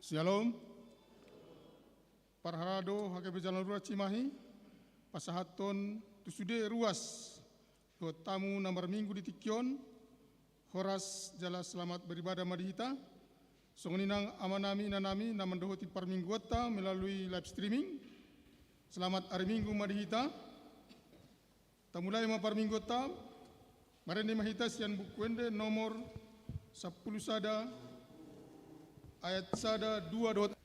Shalom. Parharado hake jalan ruas Cimahi, pasahaton tusude ruas, do tamu nomor minggu di Tikyon, horas jala selamat beribadah madihita, songoninang amanami nanami namandohoti parmingguota melalui live streaming. Selamat hari Minggu madihita. Tamulai ma parmingguota, marende mahita sian bukuende nomor 10 sada ayat sada 2 .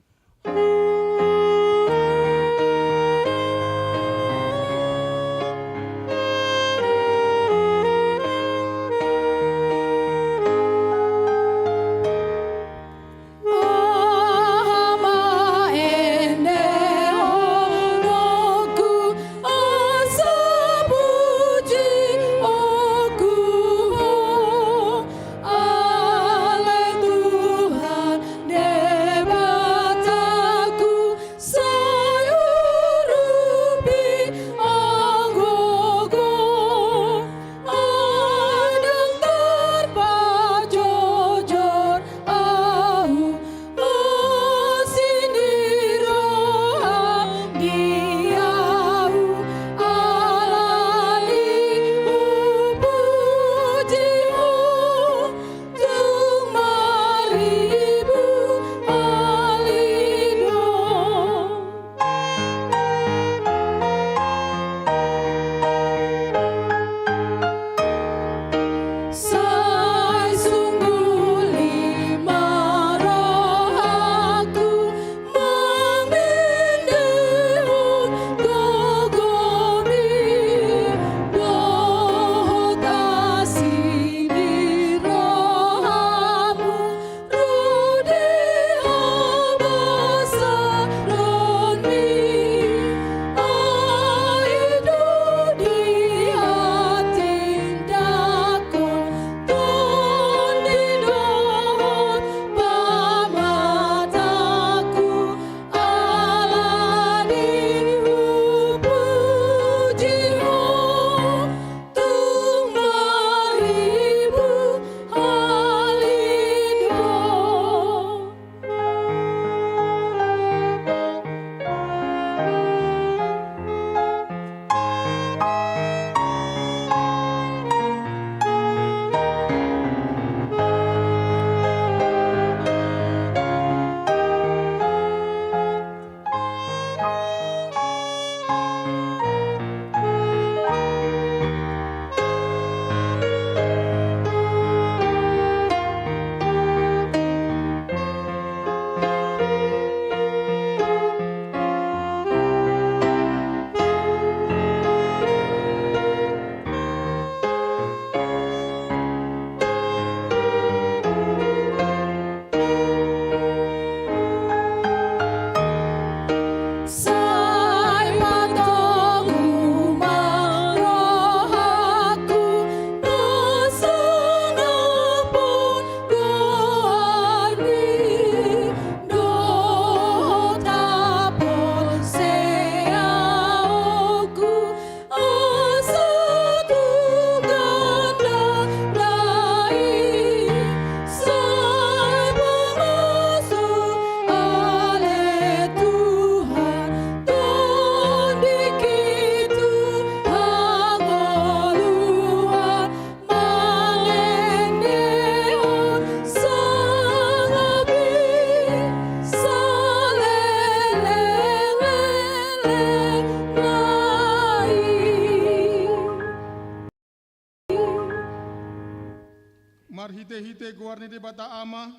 Marhite-hite guarni de bata ama,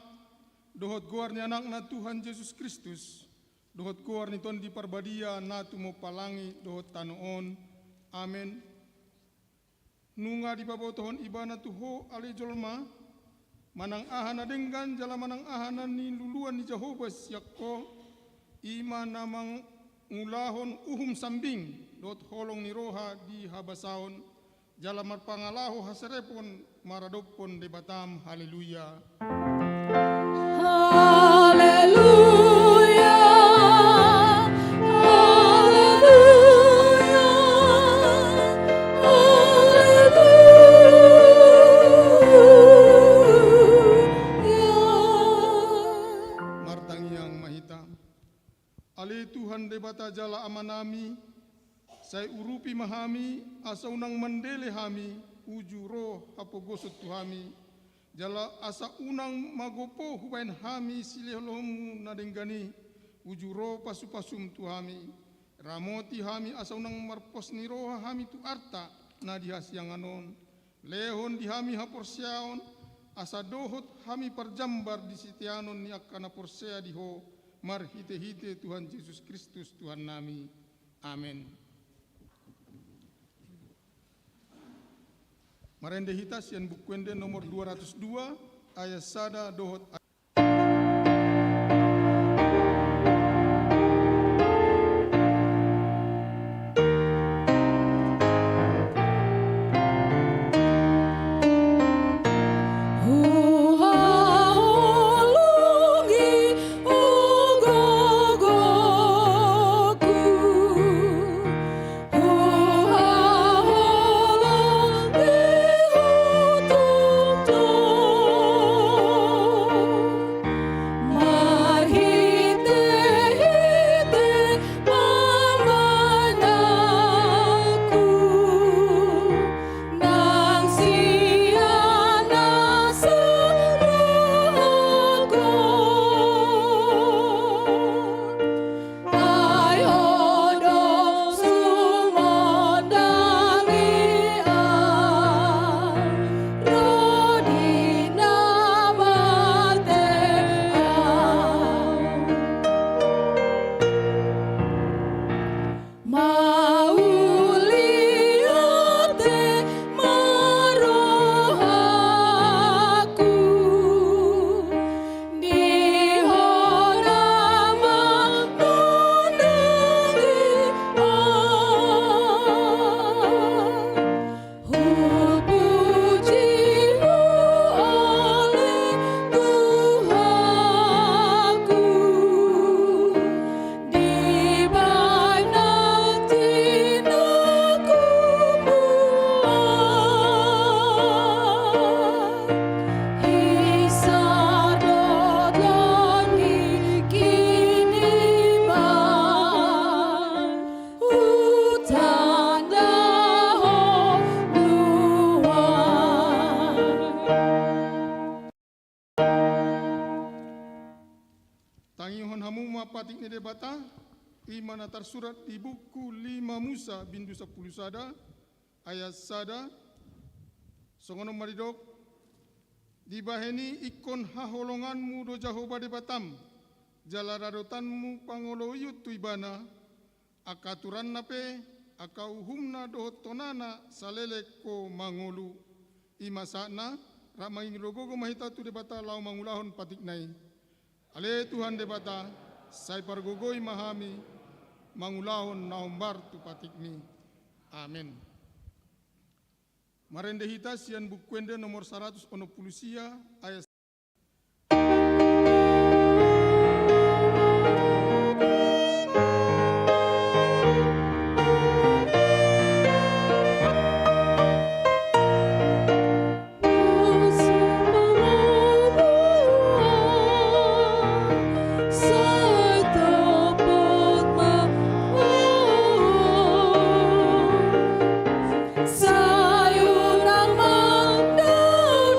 dohot guarni anak na Tuhan Yesus Kristus, dohot guarni ton di parbadia na tumo palangi dohot tanoon. Amen. Nunga di pabotohon ibana tuho ali jolma, manang ahana denggan jala manang ahana ni luluan ni Jehovah yakko, ima namang ngulahon uhum sambing, dohot holong ni roha di habasaon, jala marpangalaho hasarepon maradopon de batam. Haleluya. Haleluya. Haleluya. Haleluya. Martang yang nami, say urupi mahami, asa unang mandele hami, uju roh hapogosot tuhami, jala asa unang magopo hubain hami sileholomu nadenggani, uju roh pasu-pasum tuhami, ramoti hami asa unang marpos ni roha hami tu arta, na dihasyanganon, lehon di hami haporsyaon, asa dohot hami parjambar di sitianon ni akana porsea diho, marhite-hite Tuhan Yesus Kristus Tuhan nami. Amin. Marende hitas yang bukwende nomor 202 ayat sada dohot tangihon hamuma patik ni debata, imana tersurat di buku 5 Musa bindu 10 sada, ayat sada, songono maridok, dibaheni ikon haholonganmu do Jahoba debatam, jalaradotanmu pangoloyut tuibana, akaturan nape, akauhumna dohot tonana salele ko mangolu, imasana, ramanging rogogo mahita tu debata lau mangulahon patik nai. Ale Tuhan debata, say pargogoi mahami, mangulahon naumbar tu patikmi. Amin. Marende hitas yan bukwende nomor 100 onopulusia ayat sayunang mandau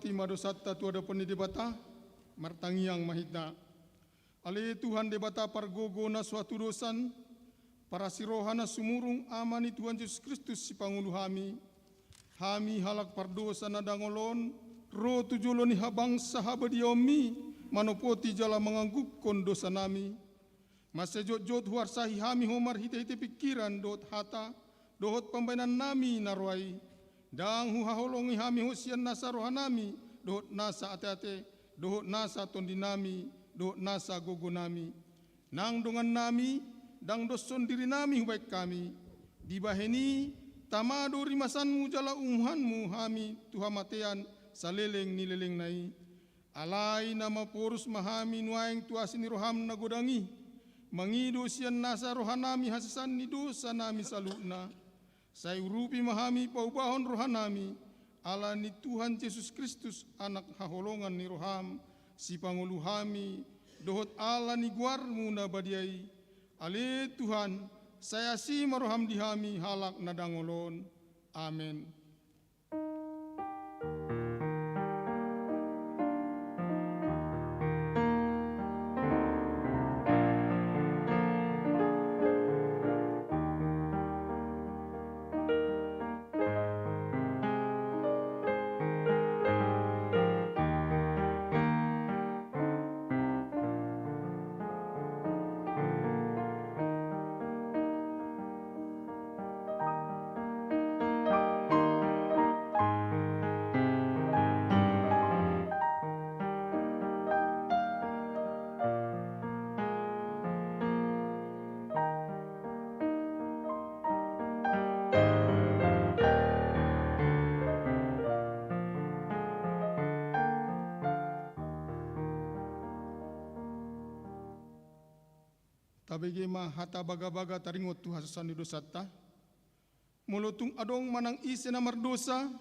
poti madosatta tu ada poni debata martangiang mahita. Ale Tuhan debata pargogo na suatu dosan para sirohana sumurung amani Tuhan Yesus Kristus si pangulu hami. Hami halak pardosa na dangolon ro tujuloni habang sahabadiomi manopoti jala menganggukon dosa nami. Masa jot-jot huarsahi hami homar hite-hite pikiran dot hata dohot pembainan nami narwai. Dang huhaholongi hami husian nasa rohanami dohot nasa ate-ate dohot nasa tondinami dohot nasa gogo nami. Nang dongan nami dang doson diri nami hubaik kami. Dibaheni tamado rimasanmu jala umuhanmu hami tuhamatean saleleng nileleng nai. Alai nama porus mahami nuaing tuasini roham nagodangi. Mangido sian nasa rohanami hasasan ni dosa nami salukna. Saya urupi mahami paubahon rohanami. Ala ni Tuhan Yesus Kristus anak haholongan ni roham. Si panguluhami dohot ala ni guarmu na badiai. Ale Tuhan saya si maroham dihami halak nadangolon. Amin. Tabege ma hata baga-baga taringot tu hasasan dosatta. Mulutung adong manang ise na mardosa,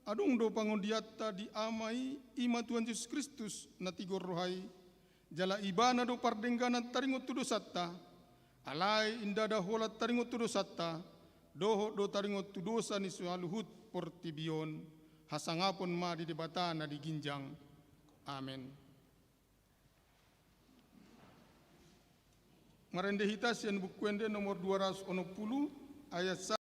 adong do pangondiatta di amai ima Tuhan Yesus Kristus na tigor rohai. Jala ibana do pardengganan taringot tu dosatta. Alai indada holat taringot tu dosatta. Doho do taringot tu dosa ni sualuhut portibion. Hasangapon ma di debata na diginjang. Amin. Marendehita sian bukuende nomor 260 ayat 1.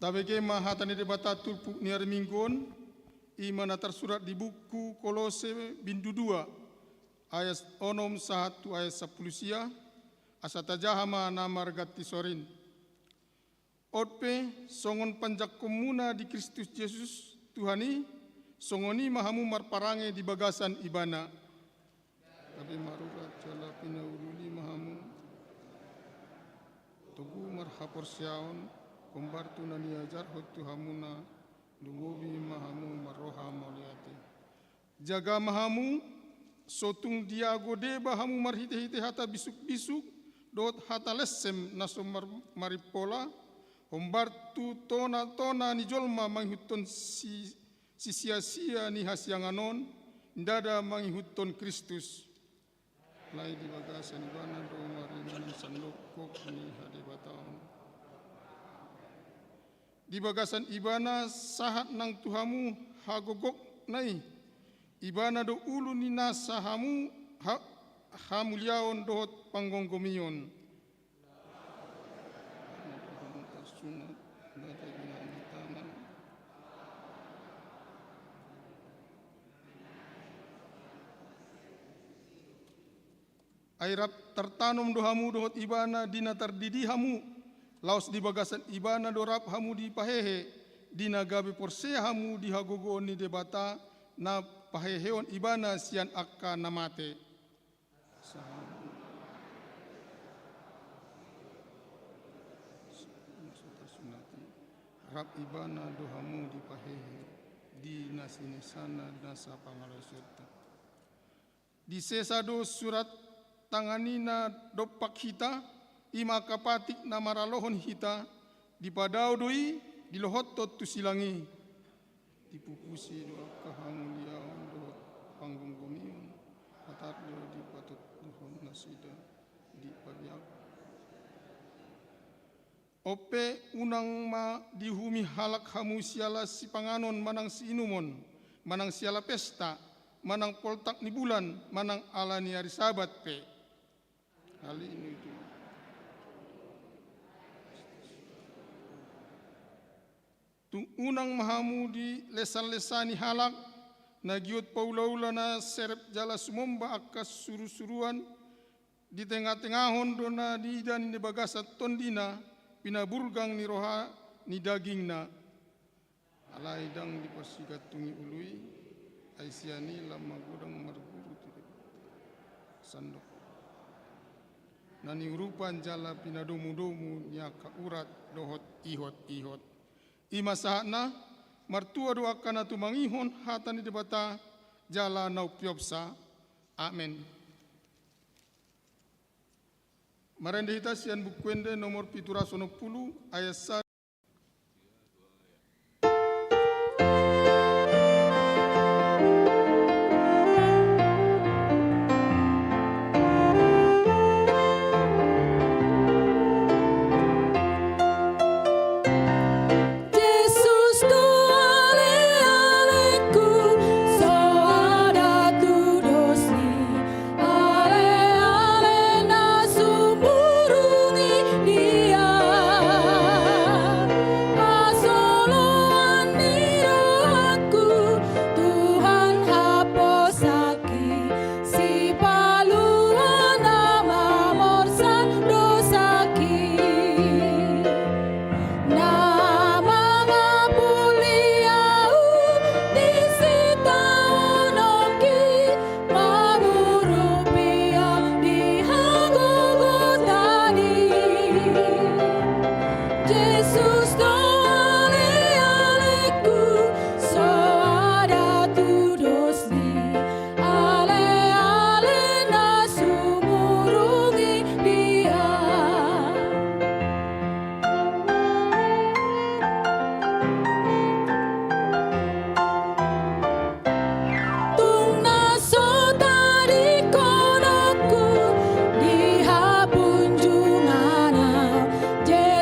Tabege mahatani debata tulpuk niar minggon, imana tersurat di buku Kolose bindu 2, ayat onom 1 ayat 10 sia, asatajahama namar gati sorin. Otpe songon panjak komuna di Kristus Yesus Tuhani, songoni mahamu marparange di bagasan ibana. Tapi marurat jala pinaululi mahamu. tugu marhapor siaon kumbartu na niajar hotu hamuna dungobi mahamu maroha mauliati jaga mahamu sotung diagode bahamu marhite-hite hata bisuk-bisuk dot hata lesem naso maripola hombartu tona-tona ni jolma manghuton si sia-sia ni hasyanganon ndada manghuton Kristus lai di bagasan ibana do marinan sandokok ni hadibataon di bagasan ibana sahat nang tuhamu hagogok nai ibana do ulu ni nasahamu hamuliaon dohot panggonggomion airap tertanum dohamu dohot ibana dina terdidi hamu laos di bagasan ibana dorap hamu di pahehe dina gabe porsea hamu di hagogo ni debata na paheheon ibana sian akka namate rap ibana dohamu di pahehe di nasinesana nasa pangalasota di sesado surat tanganina dopak hita ima kapatik na maralohon hita di padau doi di lohotot tu silangi di pupusi doa kahamuliaon doa panggunggumion patat do di patut dohon nasida di pabiak ope unang ma dihumi halak hamu siala si panganon manang si inumon manang siala pesta manang poltak ni bulan manang ala ni hari sabat pe kali ini itu tung unang mahamu di lesan-lesani halak na giot paulaula na serep jala sumomba akas suru-suruan di tengah-tengahon dona di dan di bagasat tondina pinaburgang ni roha ni dagingna alai dang di persigat tungi ului aisiani lama gudang marguru sandok nani urupan jala pinadomu-domu nyaka urat dohot ihot-ihot ima sahana martua doa kana tumangihon hatani debata jala nau piopsa amen marende hita sian bukwende nomor 710 ayat 1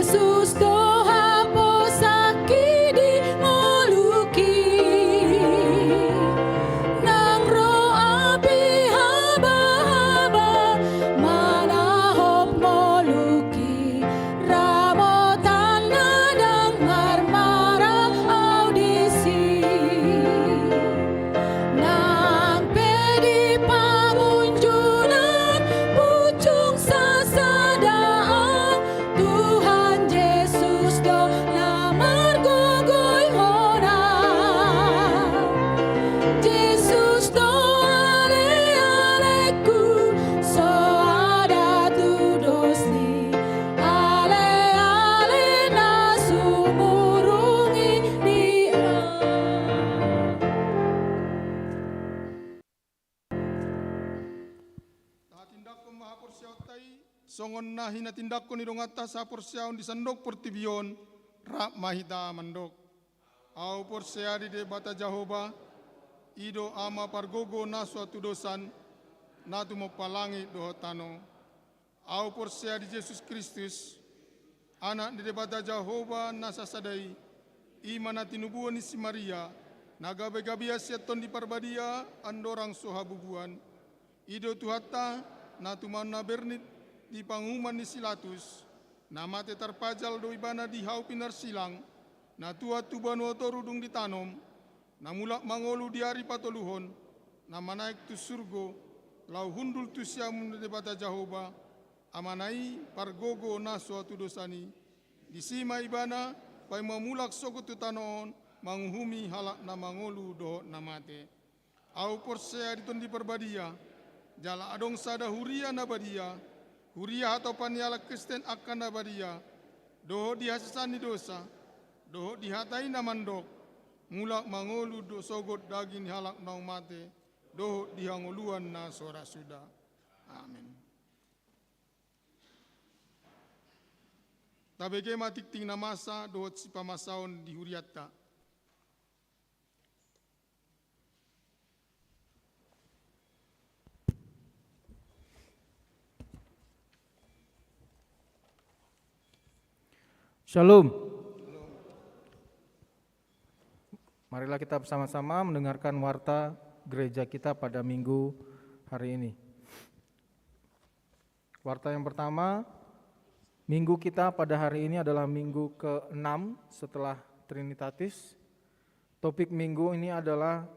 Yesus Tuhan mangon na hinatindak ko ni dongata sa porsyaon di sandok portibion rak mahita mandok. Au porsya di debata Jehova ido ama pargogo na suatu dosan na tumo palangi doho tano. Au porsya di Yesus Kristus anak di debata Jehova na sasadai imana tinubuan isi Maria nagabe-gabia seton di parbadia andorang sohabubuan. Ido tuhata na tuman na bernit di pangumuman ni Silatus, na mate terpajal do ibana di hau pinar silang, na tua tuban woto rudung ditanom, na mulak mangolu di hari patoluhon, na manaik tu surgo, lau hundul tu siamun de bata Jehova, amanai pargogo na suatu dosani, di sima ibana, pai mamulak soko tu tanoon, manghumi halak na mangolu do na mate. Au porsea diton di perbadia, jala adong sada huria na badia, huria atau paniala Kristen akan na badia, doho dihasasani dosa, doho dihatai na mandok, mulak mangolu do sogot daging halak na mate, doho dihangoluan na sora sudah. Amin. Tabege matikting na masa dohot si pamasaon di huriatta. Shalom. Marilah kita bersama-sama mendengarkan warta gereja kita pada minggu hari ini. Warta yang pertama, minggu kita pada hari ini adalah minggu ke-6 setelah Trinitatis. Topik minggu ini adalah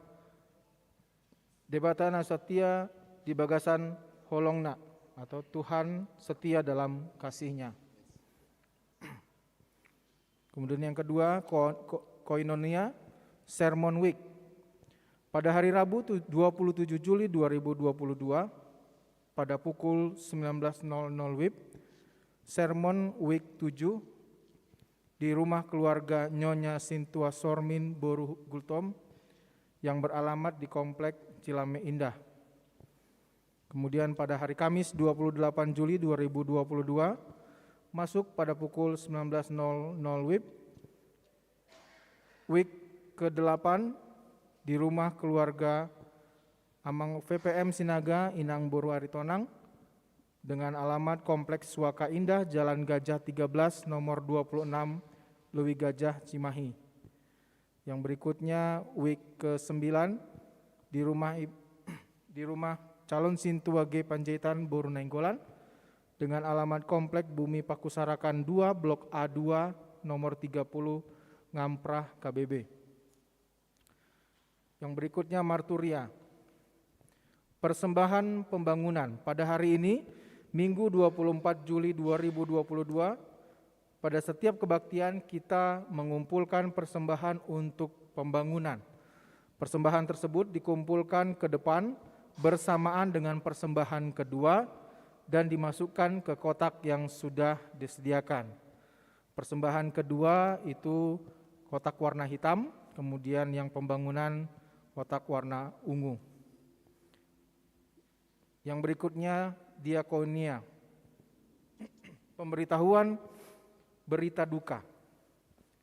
Debata Nasatia di Bagasan Holongna atau Tuhan setia dalam kasih-Nya. Kemudian yang kedua, Koinonia Sermon Week. Pada hari Rabu 27 Juli 2022 pada pukul 19.00 WIB, Sermon Week 7 di rumah keluarga Nyonya Sintua Sormin Boru Gultom yang beralamat di Komplek Cilame Indah. Kemudian pada hari Kamis 28 Juli 2022 masuk pada pukul 19.00 WIB, week ke-8 di rumah keluarga Amang VPM Sinaga Inang Boru Aritonang dengan alamat Kompleks Suaka Indah Jalan Gajah 13 nomor 26 Lewi Gajah Cimahi. Yang berikutnya week ke-9 di rumah calon Sintua G Panjaitan Boru Nainggolan dengan alamat Komplek Bumi Pakusarakan 2 Blok A2 nomor 30 Ngamprah KBB. Yang berikutnya Marturia. Persembahan pembangunan pada hari ini Minggu 24 Juli 2022 pada setiap kebaktian kita mengumpulkan persembahan untuk pembangunan. Persembahan tersebut dikumpulkan ke depan bersamaan dengan persembahan kedua dan dimasukkan ke kotak yang sudah disediakan. Persembahan kedua itu kotak warna hitam, kemudian yang pembangunan kotak warna ungu. Yang berikutnya diakonia. Pemberitahuan berita duka.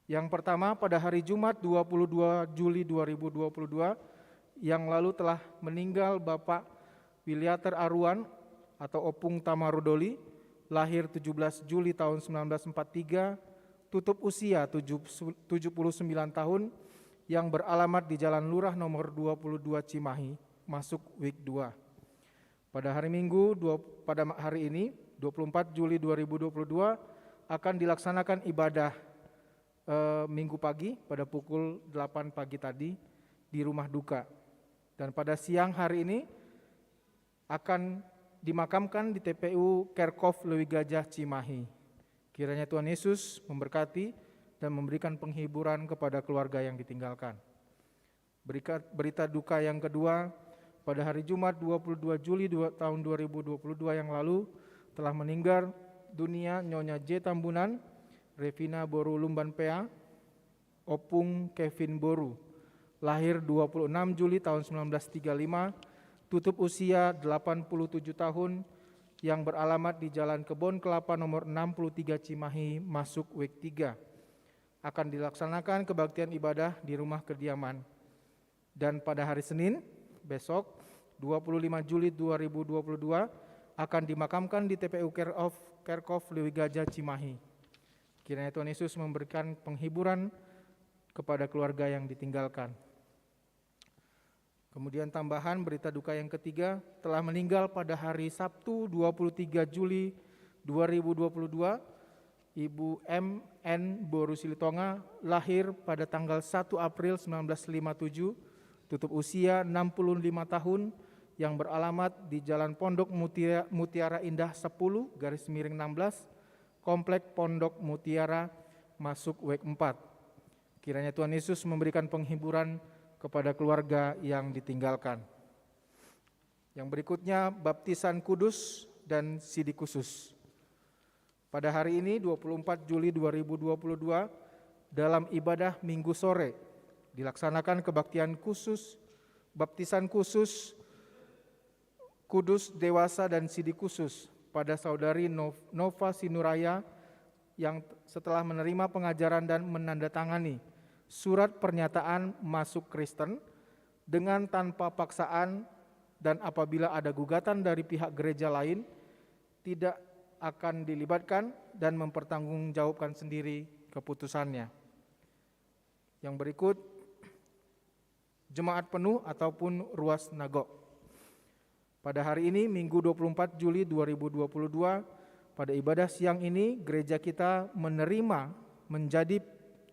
Yang pertama pada hari Jumat 22 Juli 2022 yang lalu telah meninggal Bapak Wiliater Aruan atau Opung Tamarudoli, lahir 17 Juli tahun 1943, tutup usia 79 tahun, yang beralamat di Jalan Lurah nomor 22 Cimahi, masuk week 2. Pada hari Minggu, pada hari ini, 24 Juli 2022, akan dilaksanakan ibadah Minggu pagi pada pukul 8 pagi tadi di rumah duka. Dan pada siang hari ini akan dimakamkan di TPU Kerkhof Lewi Gajah Cimahi. Kiranya Tuhan Yesus memberkati dan memberikan penghiburan kepada keluarga yang ditinggalkan. Berita duka yang kedua, pada hari Jumat 22 Juli tahun 2022 yang lalu telah meninggal dunia Nyonya J. Tambunan, Revina Boru Lumban Pea, Opung Kevin Boru, lahir 26 Juli tahun 1935, tutup usia 87 tahun, yang beralamat di Jalan Kebon Kelapa nomor 63 Cimahi masuk Week 3. Akan dilaksanakan kebaktian ibadah di rumah kediaman. Dan pada hari Senin, besok 25 Juli 2022 akan dimakamkan di TPU Kerkhof Lewi Gajah Cimahi. Kiranya Tuhan Yesus memberikan penghiburan kepada keluarga yang ditinggalkan. Kemudian tambahan berita duka yang ketiga, telah meninggal pada hari Sabtu 23 Juli 2022, Ibu M.N. Boru Silitonga, lahir pada tanggal 1 April 1957, tutup usia 65 tahun, yang beralamat di Jalan Pondok Mutiara Indah 10/16, Komplek Pondok Mutiara, masuk Week 4. Kiranya Tuhan Yesus memberikan penghiburan kepada keluarga yang ditinggalkan. Yang berikutnya, baptisan kudus dan sidik khusus. Pada hari ini 24 Juli 2022, dalam ibadah Minggu sore dilaksanakan kebaktian khusus, baptisan khusus, kudus dewasa dan sidik khusus pada saudari Nova Sinuraya yang setelah menerima pengajaran dan menandatangani surat pernyataan masuk Kristen dengan tanpa paksaan, dan apabila ada gugatan dari pihak gereja lain tidak akan dilibatkan dan mempertanggungjawabkan sendiri keputusannya. Yang berikut, jemaat penuh ataupun ruas nagok. Pada hari ini Minggu 24 Juli 2022, pada ibadah siang ini gereja kita menerima menjadi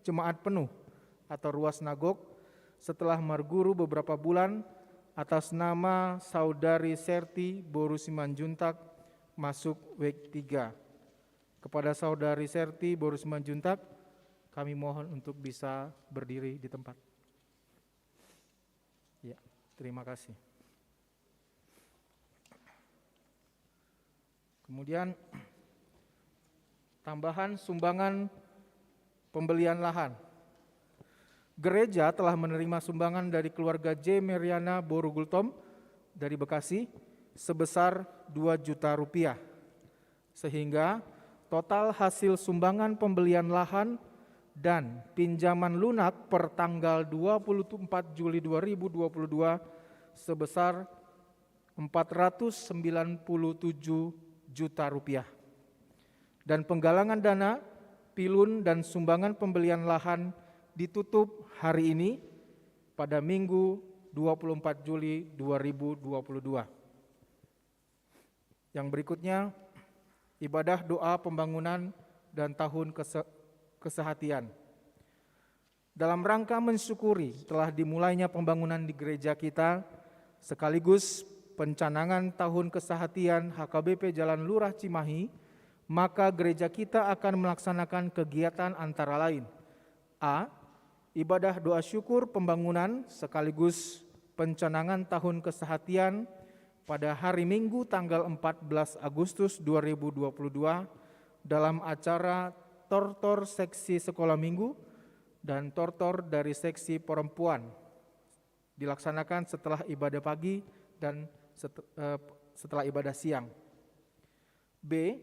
jemaat penuh atau ruas nagok setelah marguru beberapa bulan atas nama saudari Serti Boru Simanjuntak masuk Week 3. Kepada saudari Serti Boru Simanjuntak, kami mohon untuk bisa berdiri di tempat. Ya, terima kasih. Kemudian tambahan sumbangan pembelian lahan. Gereja telah menerima sumbangan dari keluarga J. Meriana Boru Gultom dari Bekasi sebesar 2 juta rupiah. Sehingga total hasil sumbangan pembelian lahan dan pinjaman lunak per tanggal 24 Juli 2022 sebesar 497 juta rupiah. Dan penggalangan dana, pilun dan sumbangan pembelian lahan ditutup hari ini pada Minggu 24 Juli 2022. Yang berikutnya, ibadah doa pembangunan dan tahun kesehatian. Dalam rangka mensyukuri telah dimulainya pembangunan di gereja kita, sekaligus pencanangan tahun kesehatian HKBP Jalan Lurah Cimahi, maka gereja kita akan melaksanakan kegiatan antara lain: A. Ibadah doa syukur pembangunan sekaligus pencanangan tahun kesehatian pada hari Minggu tanggal 14 Agustus 2022 dalam acara tortor seksi sekolah minggu dan tortor dari seksi perempuan, dilaksanakan setelah ibadah pagi dan setelah ibadah siang. B.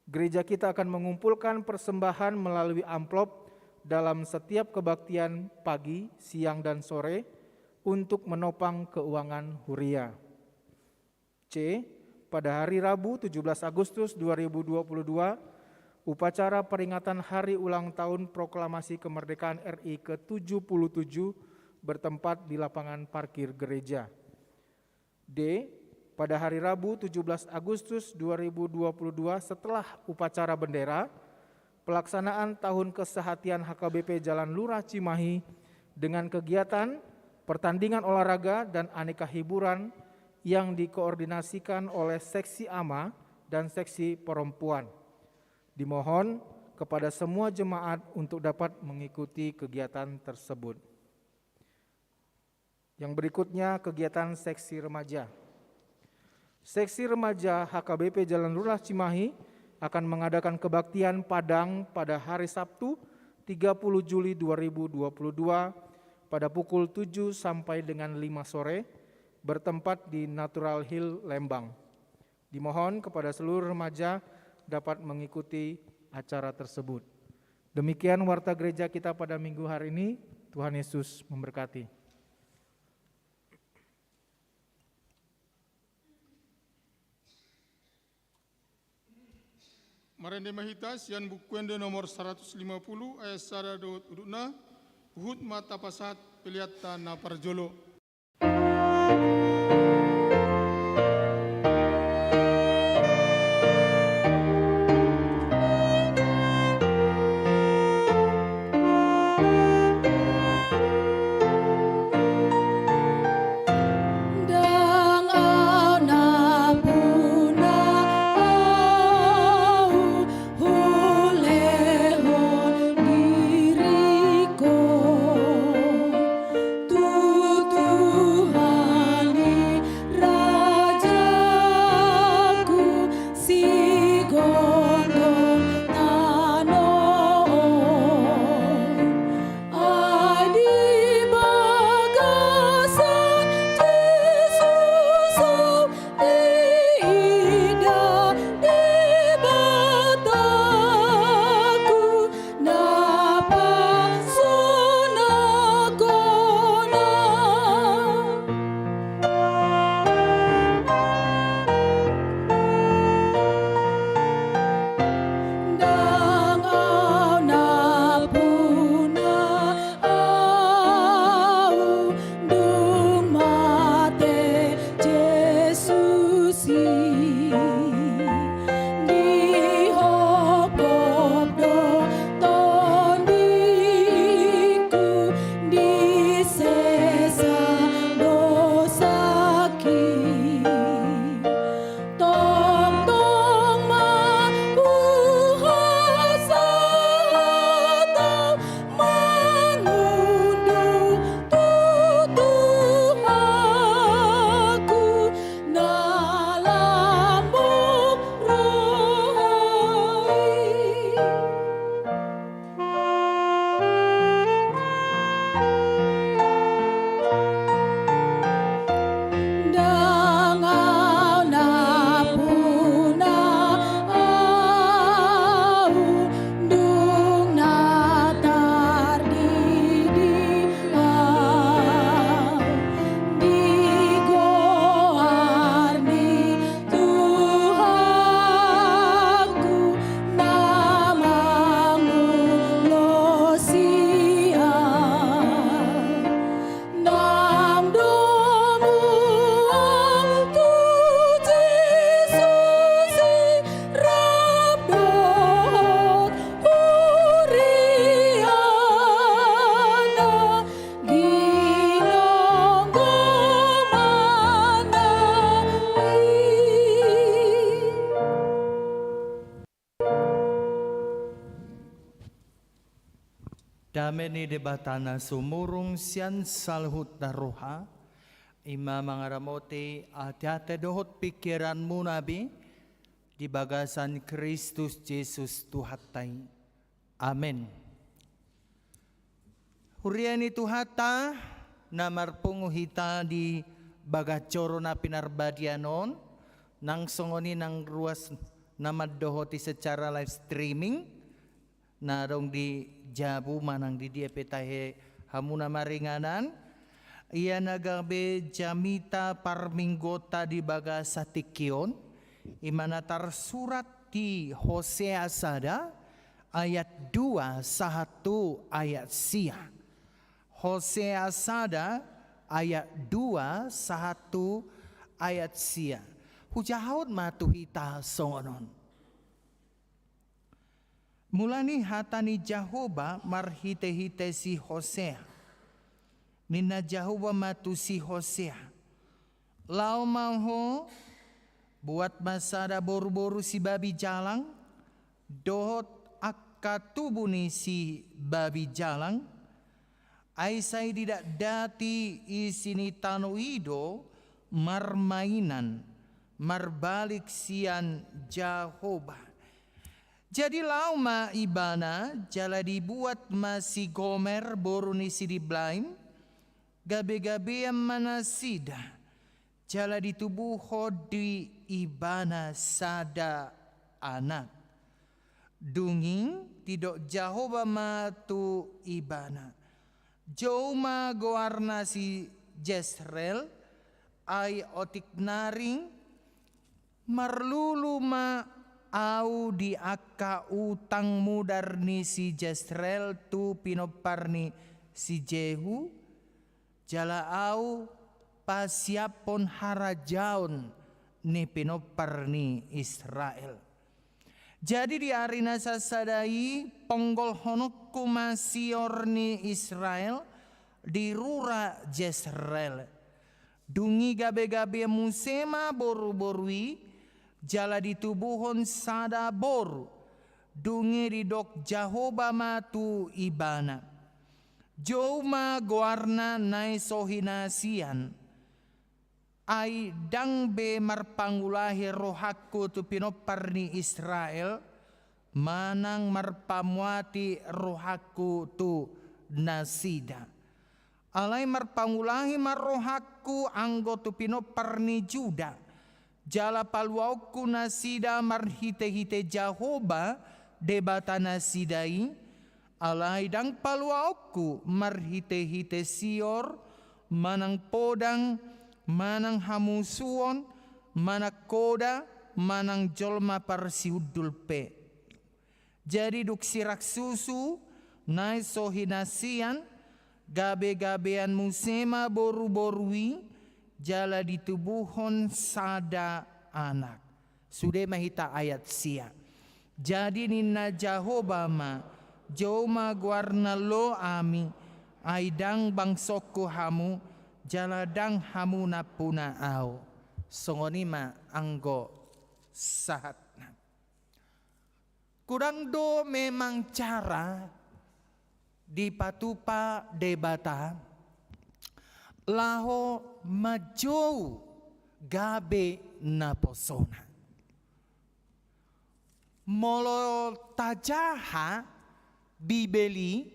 Gereja kita akan mengumpulkan persembahan melalui amplop dalam setiap kebaktian pagi, siang, dan sore untuk menopang keuangan huria. C. Pada hari Rabu 17 Agustus 2022, upacara peringatan hari ulang tahun proklamasi kemerdekaan RI ke-77 bertempat di lapangan parkir gereja. D. Pada hari Rabu 17 Agustus 2022 setelah upacara bendera, pelaksanaan tahun kesehatian HKBP Jalan Lurah Cimahi dengan kegiatan pertandingan olahraga dan aneka hiburan yang dikoordinasikan oleh seksi AMA dan seksi perempuan. Dimohon kepada semua jemaat untuk dapat mengikuti kegiatan tersebut. Yang berikutnya, kegiatan seksi remaja. Seksi remaja HKBP Jalan Lurah Cimahi akan mengadakan kebaktian Padang pada hari Sabtu 30 Juli 2022 pada pukul 7 sampai dengan 5 sore bertempat di Natural Hill, Lembang. Dimohon kepada seluruh remaja dapat mengikuti acara tersebut. Demikian warta gereja kita pada minggu hari ini. Tuhan Yesus memberkati. Marende mahita sian bukuende nomor 150 ayat sada dot uduna uhut mata pasat peliata na parjolo. Dameni debatana sumurung sian salhut daroha ima mangaramote ati-ati dohot pikiranmu nabi di bagasan Kristus Yesus Tuhatai. Amin. Huriani Tuhata namarpungu hita di bagacoro na pinarbadianon nang songoni nang ruas namadohoti secara live streaming narong di Jabu manang di dia petahe hamuna maringanan ia nagabe jamita parminggota di baga satikion imana tarsurat di Hosea sada ayat 2 sahatu ayat sia. Hosea sada ayat 2 sahatu ayat sia. Hujahaut matuhita songonon. Mulani hatani Jahoba marhite-hite si Hosea. Nina Jahoba matu si Hosea. Lau maho buat masada boru-boru si babi jalang. Dohot akatubuni si babi jalang. Aisai tidak dati isini tanuido marmainan. Marbalik sian Jahoba. Jadi lauma ibana jala dibuat masih gomer boru ni si diblaim gabe-gabe yang mana sida jala ditubuho di ibana sada anak. Dunging tidok Jehovah matu ibana. Joma goarna si Jezreel ay otik naring marlulu ma au di akka utang mudar ni si Jezreel tu pinoparni si Jehu jala au pasiapon harajaon ni pinoparni Israel. Jadi di arina sasadai ponggol honok kumasior ni Israel di rura Jezreel. Dungi gabe-gabe musema boru-borui jala ditubuhon sada boru. Dungi ridok Jehovah matu ibana. Joma goarna nai sohinasian. Ai dang be marpangulahi rohakku tu pinoparni Israel manang marpamuati rohakku tu nasida. Alai marpangulahi marrohakku anggo tu pinoparni Juda. Jala paluauku nasida marhite-hite Jehovah debata nasidai. Alai dang paluauku marhite-hite Sior manang podang manang hamusuon, manak koda, manang jolma parsiudul pe. Jadi duk sirak susu, nai sohinasian, gabe-gabean musema boru-borui, jala ditubuhon sada anak. Sudah mahita ayat sia. Jadi nina Jehovah ma, joma guarna lo ami, aidang bangsoko hamu, jaladang hamuna puna au songonima anggo sahatna. Kurang do memang cara di patupa debata laho majou gabe na posona. Molo tajaha bibeli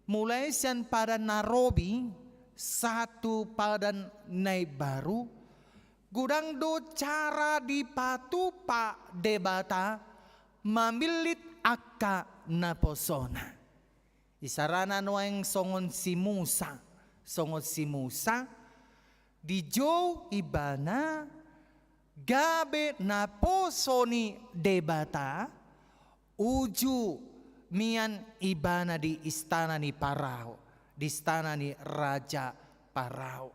mulai sian pada Narobi satu padan nai baru gudang do cara di patupa debata mamilit akka naposona isarana noeng songon si Musa di jo ibana gabe naposoni debata uju mian ibana di istana ni Parao di istana ni Raja Parao.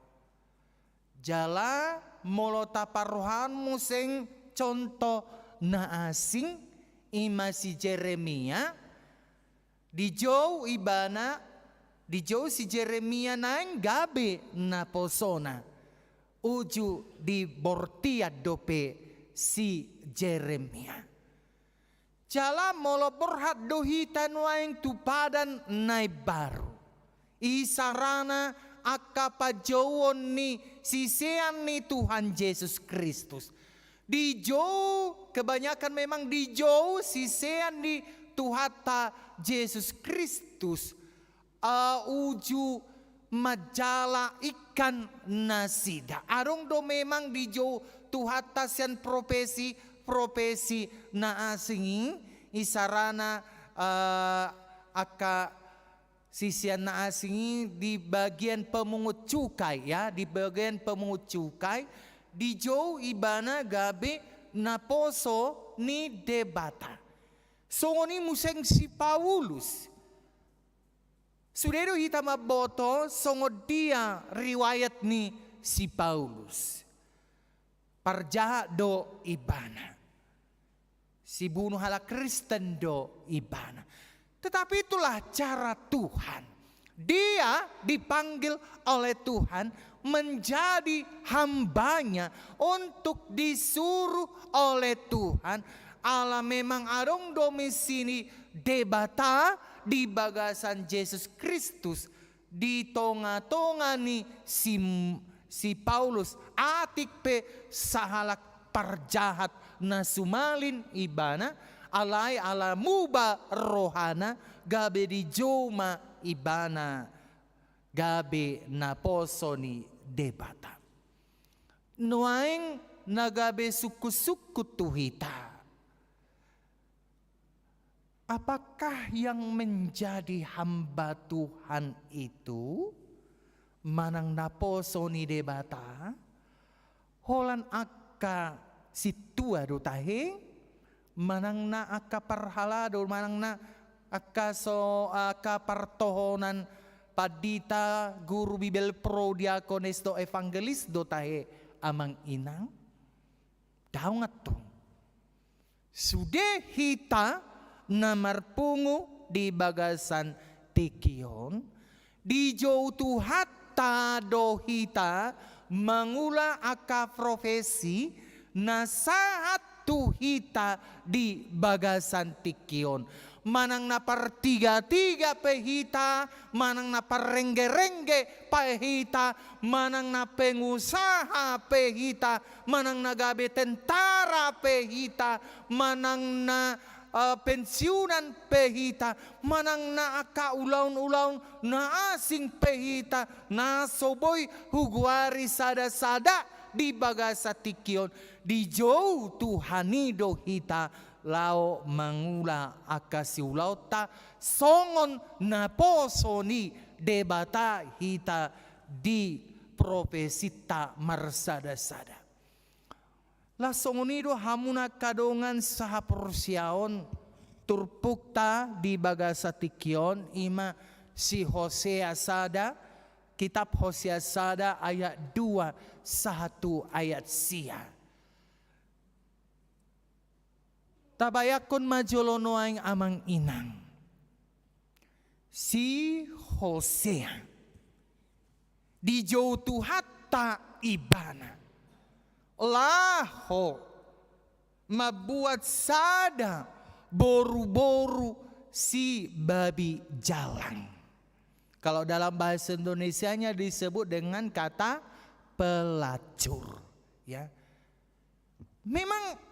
Jala molota paruhan museng contoh na asing ima si Jeremia di jauh ibana di jauh si Jeremia naeng gabe na posona uju di bortia dope si Jeremia. Jala molo berhat dohitan waeng tupadan nai baru. Isarana akapajawon ni sisean ni Tuhan Yesus Kristus. Di jauh kebanyakan memang di jauh sisean di Tuhata Yesus Kristus. Uju majala ikan nasida. Arong do memang di jauh Tuhata sian profesi na asing isarana sisian na asing di bagian pemungut cukai ya, di bagian pemungut cukai di jauh ibana gabe naposo ni debata. Songoni museng si Paulus. Sudero hita maboto songod dia riwayat ni si Paulus. Parjaha do ibana. Si bunuh hala Kristen do ibana. Tetapi itulah cara Tuhan. Dia dipanggil oleh Tuhan menjadi hambanya untuk disuruh oleh Tuhan. Allah memang arong domisili debata di bagasan Yesus Kristus. Di tonga-tonga ni si Paulus atik pe sahalak parjahat na sumalin ibana. Alai ala muba rohana gabe di joma ibana gabe naposoni debata. nuaing nagabe suku-suku tuhita. Apakah yang menjadi hamba Tuhan itu manang naposo ni debata holan akka situa do tahe manang na akka parhalado manang na akka partohonan padita guru bibel pro diakones do evangelis do tahe amang inang daungat to sude hita na marpungu di bagasan tikion di jauh hatta do hita mangula aka profesi na saat tu hita di bagasan tikion manang na partiga-tiga pehita, manang na parengge-rengge pehita, manang na pengusaha pehita, manang na gabe tentara pehita, manang na pensiunan pehita, manang na aka ulaun-ulaun na asing pehita, na soboy huguari sada-sada di bagasa tikion, di jauh Tuhanido hita, lao mangula akasiulaw ta songon na poso ni debata hita di profesita marsada-sada. La songonido hamuna kadongan saha porsiaon turpukta di bagasa tikion ima si Hosea sada, kitab Hosea sada ayat 2 1 ayat sia. Tabayakon majolono ang amang inang. Si Hosea. Di jauh hatta ibana. Laho. Mabuat sada. Boru-boru si babi jalang. Kalau dalam bahasa Indonesianya disebut dengan kata pelacur. Ya. Memang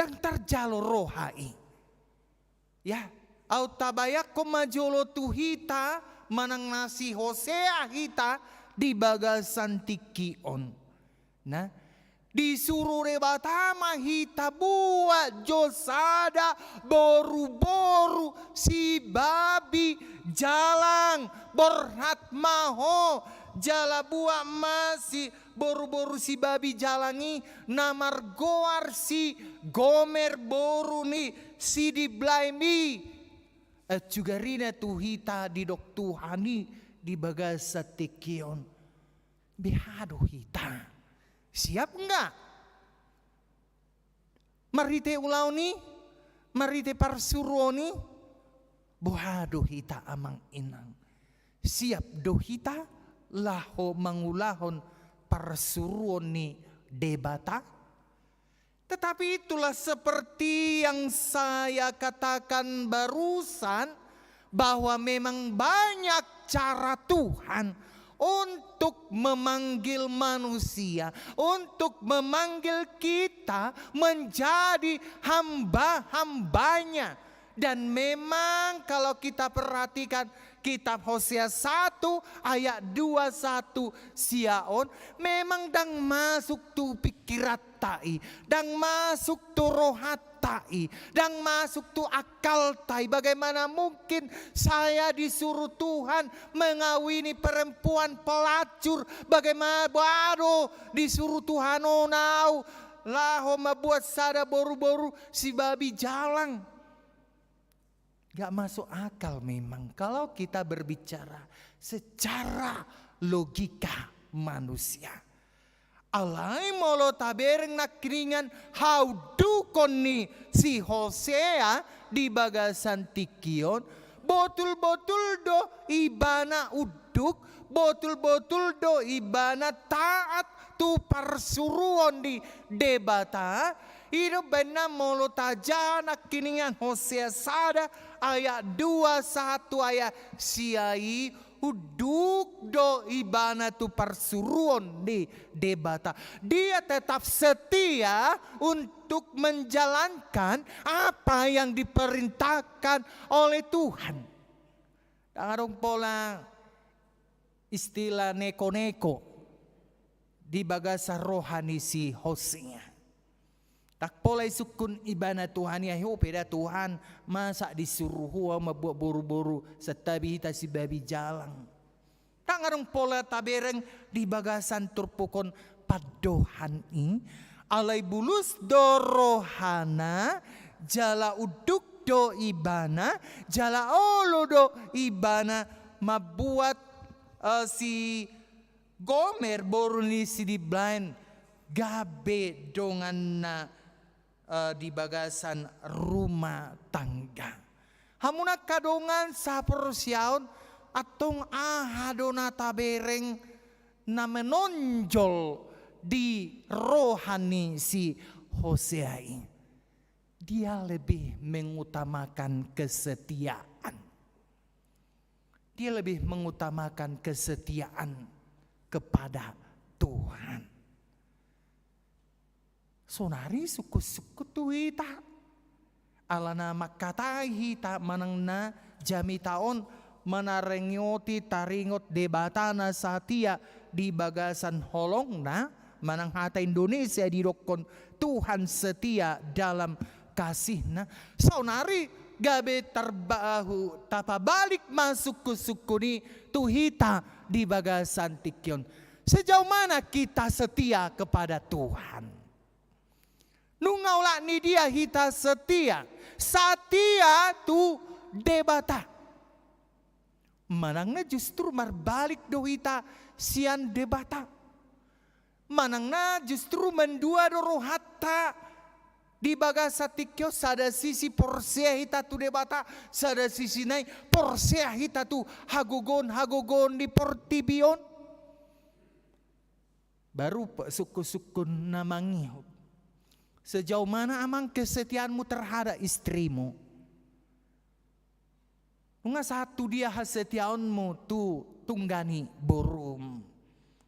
dan terjalo rohai. Ya, au tabayak komajolo tuhita manang nasi Hosea hita di bagasan tikion. Nah, disuruh rebatama hita buat josada boru-boru si babi jalang borhat maho jala buat masih boru-boru si babi jalangi namar goar si gomer boru ni si di blaimi juga rina tuhita di dok Tuhani di bagasa tikion behado hita siap enggak marite ulau ni marite parsuruo ni bohado hita amang inang siap do hita laho mangulahon parsuruon ni debata. Tetapi itulah seperti yang saya katakan barusan bahwa memang banyak cara Tuhan untuk memanggil manusia, untuk memanggil kita menjadi hamba-hambanya. Dan memang kalau kita perhatikan kitab Hosea 1 ayat 21 siaon memang dang masuk tu pikirat tai, dang masuk tu rohat tai, dang masuk tu akal tai. Bagaimana mungkin saya disuruh Tuhan mengawini perempuan pelacur? Bagaimana baru disuruh Tuhan onau laho membuat sada boru-boru si babi jalang? Gak masuk akal memang kalau kita berbicara secara logika manusia. Alai molo tabereng nak keringan haudukon ni si Hosea di bagasan tikion. Botul-botul do ibana uduk, botul-botul do ibana taat tu parsuruon di debata. Iro benar molo tajana kiningan Hosea sada ayat 21 ayat siai uduk do ibana tu parsuruon di debata. Dia tetap setia untuk menjalankan apa yang diperintahkan oleh Tuhan. Dangarong pola istilah neko-neko di bagasa rohani si Hosea. Tak polay sukun ibana Tuhan ya peda Tuhan masa disuruh huwa mabuat boru-boru setabi hita si babi jalang. Tak ngarang pola tabereng di bagasan turpukon padohan i alai bulus do rohana jala uduk do ibana jala olo do ibana mabuat si Gomer boruni si di blind gabe dongan na di bagasan rumah tangga. Hamuna kadongan sa persyaon atong ahadona tabereng na menonjol di rohani si Hosea ini. Dia lebih mengutamakan kesetiaan. Dia lebih mengutamakan kesetiaan kepada Tuhan. Sonari suku-suku tuita alana makatahi ta manang na jami taon manarengoti taringot debatana satia di bagasan holong na manang hata Indonesia dirokon Tuhan setia dalam kasihna. Sonari gabe terbahu tapabalik masuk ke suku ni tuhita di bagasan tikyon. Sejauh mana kita setia kepada Tuhan? Nungaula ni dia hita setia. Setia tu debata. Manangna justru marbalik do hita sian debata. Manangna justru mendua do rohata. Di bagasa tikyo sada sisi porsia hita tu debata. Sada sisi nai porsia hita tu hagogon di portibion. Baru suku-suku namangihop. Sejauh mana amang kesetiaanmu terhadap istrimu? Nunga satu dia kesetiaanmu tu tunggani borum.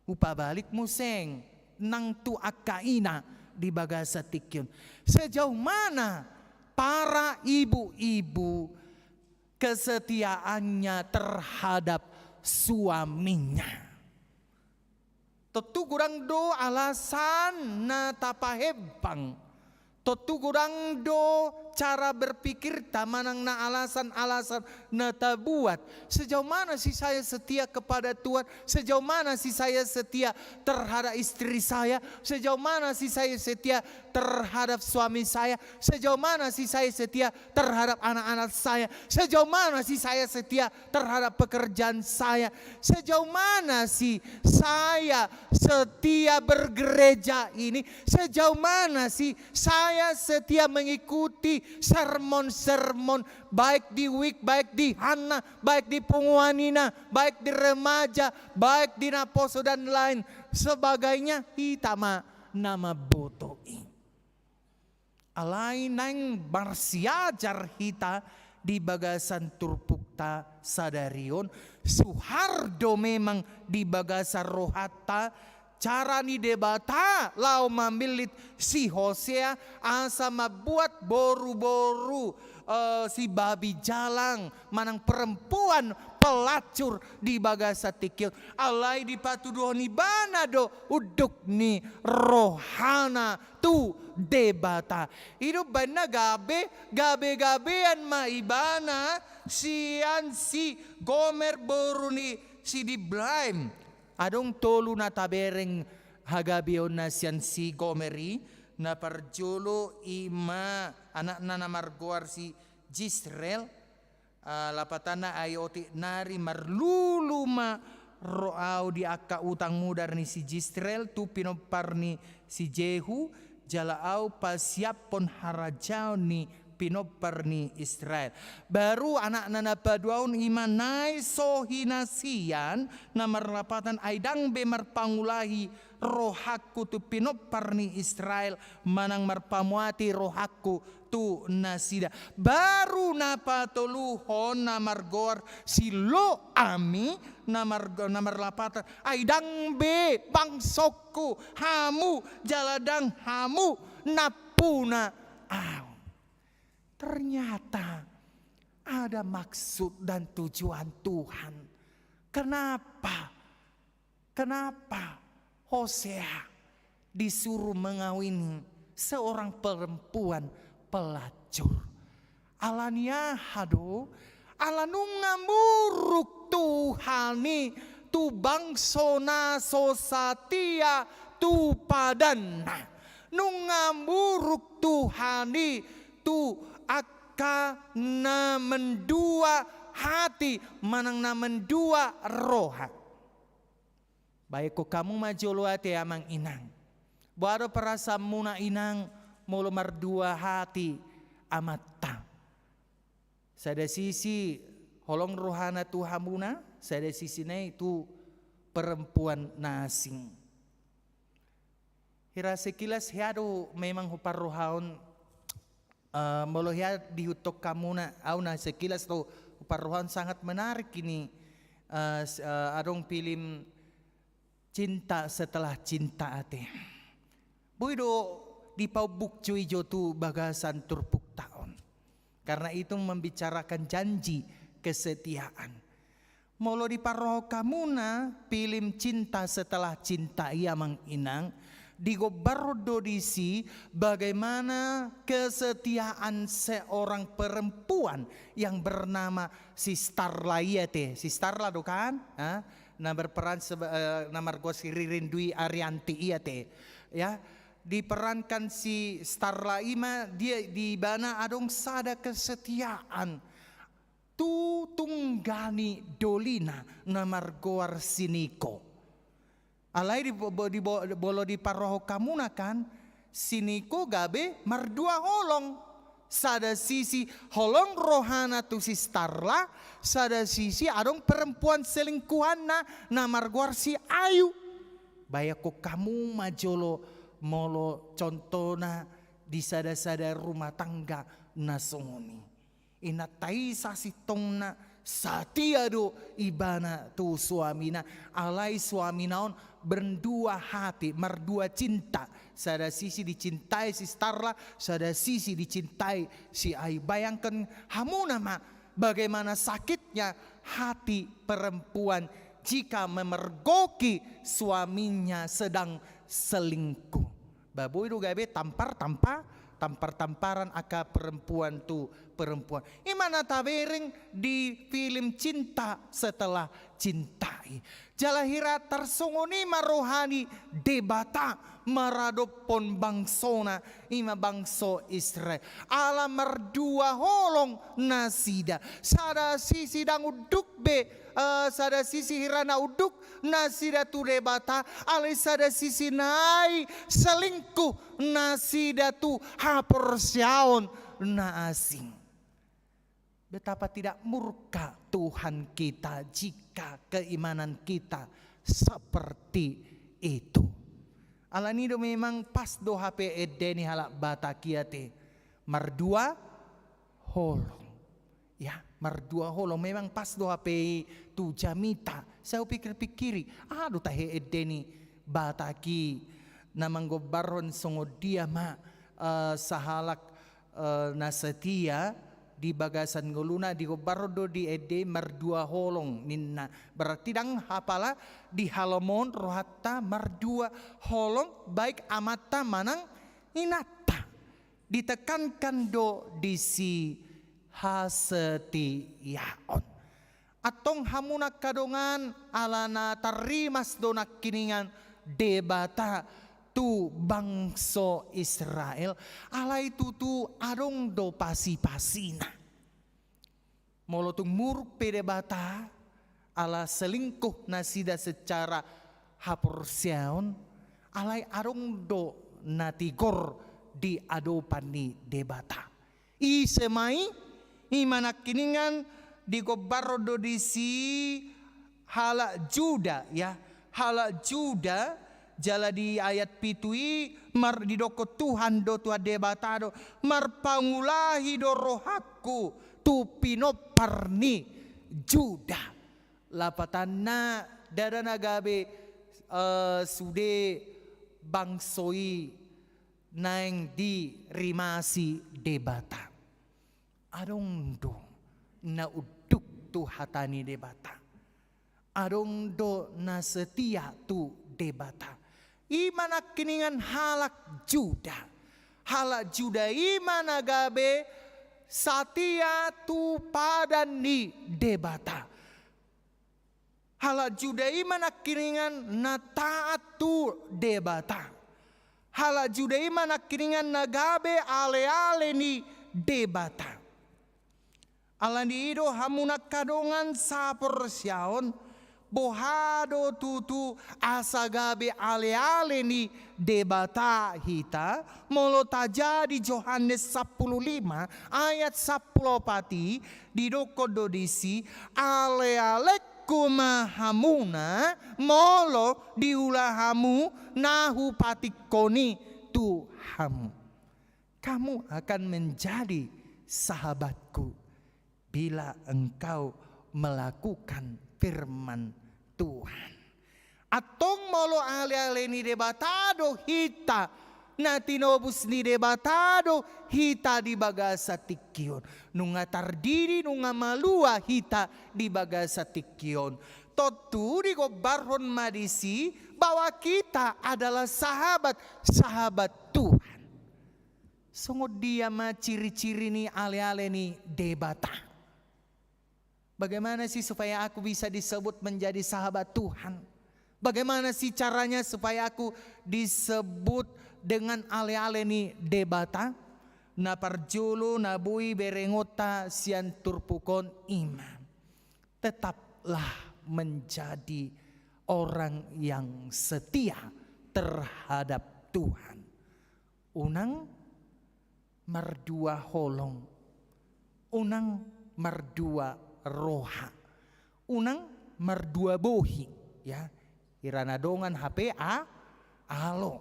Upa balik museng nang tu akaina di bagasa tikyun. Sejauh mana para ibu-ibu kesetiaannya terhadap suaminya? Tentu kurang do alasan na tapahebang. Tentu kurang do cara berpikir tamanang na alasan-alasan na tabuat. Sejauh mana sih saya setia kepada Tuhan? Sejauh mana sih saya setia terhadap istri saya? Sejauh mana sih saya setia terhadap suami saya? Sejauh mana sih saya setia terhadap anak-anak saya? Sejauh mana sih saya setia terhadap pekerjaan saya? Sejauh mana sih saya setia bergereja ini? Sejauh mana sih saya setia mengikuti sermon-sermon baik di week, baik di Hana, baik di Punguanina, baik di remaja, baik di Naposo dan lain sebagainya. Hitama nama botoi. Alai nang marsiajar hita di bagasan turpukta sadarion. Suhardo memang di bagasan rohata. Cara ni debata lau mamilit si Hosea asa mabuat boru-boru si babi jalang manang perempuan pelacur di bagasa tikil alai di patuduh ni bana do uduk ni rohana tu debata hidup bana gabe-gabean maibana sian si Gomer boru ni si di blime. Adong tolu na tabereng hagabion na siyan si Gomeri na parjulo ima anak na namarguar si Jisrael lapatan na ayoti nari marluluma roaw di akka utang mudar ni si Jisrael tu pinopar ni si Jehu jalaaw pasiap pon harajaw ni pinopar ni Israel. Baru anak nana paduaun imanay sohinasian na marlapatan ay dang be marpangulahi rohakku tu pinopar ni Israel manang marpamuati rohakku tu nasida. Baru napatuluhon na margor silo ami na marlapatan ay dang be bangsokku hamu jaladang hamu napuna aw. Ternyata ada maksud dan tujuan Tuhan. Kenapa Hosea disuruh mengawini seorang perempuan pelacur. Alania hado, ala nungamuruk Tuhani tu bangsona sosatia tu padana. Nungamuruk Tuhani tu akana mendua hati manang na mendua roha. Baik ko kamu majolo ate amang inang. Baru perasa muna inang mulu merdua hati amata. Sada sisi holong rohana Tuhamuna, sada sisi na itu perempuan nasing. Hira sekilas hiado memang hupar rohaon mulu hiad dihutok kamuna au na sekilas to hupar rohaon sangat menarik ini adong film Cinta Setelah Cinta ate. Boydo di paubuk cuy jotu bagasan turpuk taon. Karena itu membicarakan janji kesetiaan. Molo di paroh kamuna film Cinta Setelah Cinta ia mang inang digobardo disi bagaimana kesetiaan seorang perempuan yang bernama si Starla iate. Si Starla do kan? Na berperan namar gua si Ririn Dwi Arianti iate. Ya, diperankan si Starla ima dia di bana adong sada kesetiaan. Tu tunggani dolina namar goar siniko. Alai di bolo di paroho kamuna kan siniko gabe mardua holong. Sada sisi holong rohana tu si Starla, sada sisi adong perempuan selingkuhanna namar goar si Ayu. Bayako kamu majolo molo contona di sada-sada rumah tangga nasongoni. Inatai sasitongna satiado ibana tu suamina alai suaminaon berdua hati merdua cinta. Sada sisi dicintai si Starla, sada sisi dicintai si Ayu. Bayangkan hamuna ma bagaimana sakitnya hati perempuan jika memergoki suaminya sedang selingkuh. Babu itu gabe tampar-tamparan aka perempuan tu perempuan. Imana tabering di film Cinta Setelah Cintai. Jalahira tersongoni marohani debata maradopon bangsona ima bangso Israel. Ala merdua holong nasida. Sada sisi dang uduk be sada sisi hirana uduk nasida tu debata. Ala sada sisi nai selingkuh nasida tu haporsiaon na asing. Betapa tidak murka Tuhan kita jika keimanan kita seperti itu. Alanido memang pas do HP edeni halak batakiate merdua holong. Ya, merdua holong memang pas do HP tu jamita. Saya pikir-pikiri, aduh tahe edeni bataki namang gobaron songo dia ma sahalak nasetia di bagasan nguluna di gobardo di ede merdua holong ninna berarti dang hapala di halomon rohatta merdua holong baik amata manang inata ditekankan do disi hasetiaon atong hamuna kadongan alana tarimas donak kiningan debata tu bangso Israel alai tu adong do pasi-pasina molotung muruk pedebata ala selingkuh nasida secara haporsiaon alai adong do natigor di adopani debata isemai imana kiningan di gobarro do disi hala Juda ya hala Juda jala di ayat pitui mar di doko Tuhan do tua debatado mar pangulahi do rohaku tu pinoparni Juda lapatanna dadana gabe sude bangsoi naeng di rimasi debata adong do na uduk tu hatani debata adong do na setia tu debata Imana kiningan halak Juda imana gabe satia tu pada ni debata. Halak Juda imana kiningan na taat tu debata. Halak Juda imana kiningan na gabe ale-ale ni debata. Alan di ido hamunak kadongan sapor siaon bohado tutu asagabe ale-ale ni debata hita molo tajadi Yohanes 15 ayat 10 di doko dodisi ale-ale kumahamuna molo diulahamu nahu patikoni Tuhamu. Kamu akan menjadi sahabatku bila engkau melakukan firman Tuhan. Atong molo ale-ale ni debatado hita na tinobus ni debatado hita di bagasa tikion. Nunga tardiri nunga malua hita di bagasa tikion. Totu di gobarhon madisi bahwa kita adalah sahabat Tuhan. Sungguh dia mah ciri-ciri ni ale-ale ni debata. Bagaimana sih supaya aku bisa disebut menjadi sahabat Tuhan? Bagaimana sih caranya supaya aku disebut dengan ale-ale ni debata? Na parjulu na bui berengota sian turpukon iman. Tetaplah menjadi orang yang setia terhadap Tuhan. Unang merdua holong. Unang merdua roha. Unang merdua bohi. Ya, iranadongan HP alo.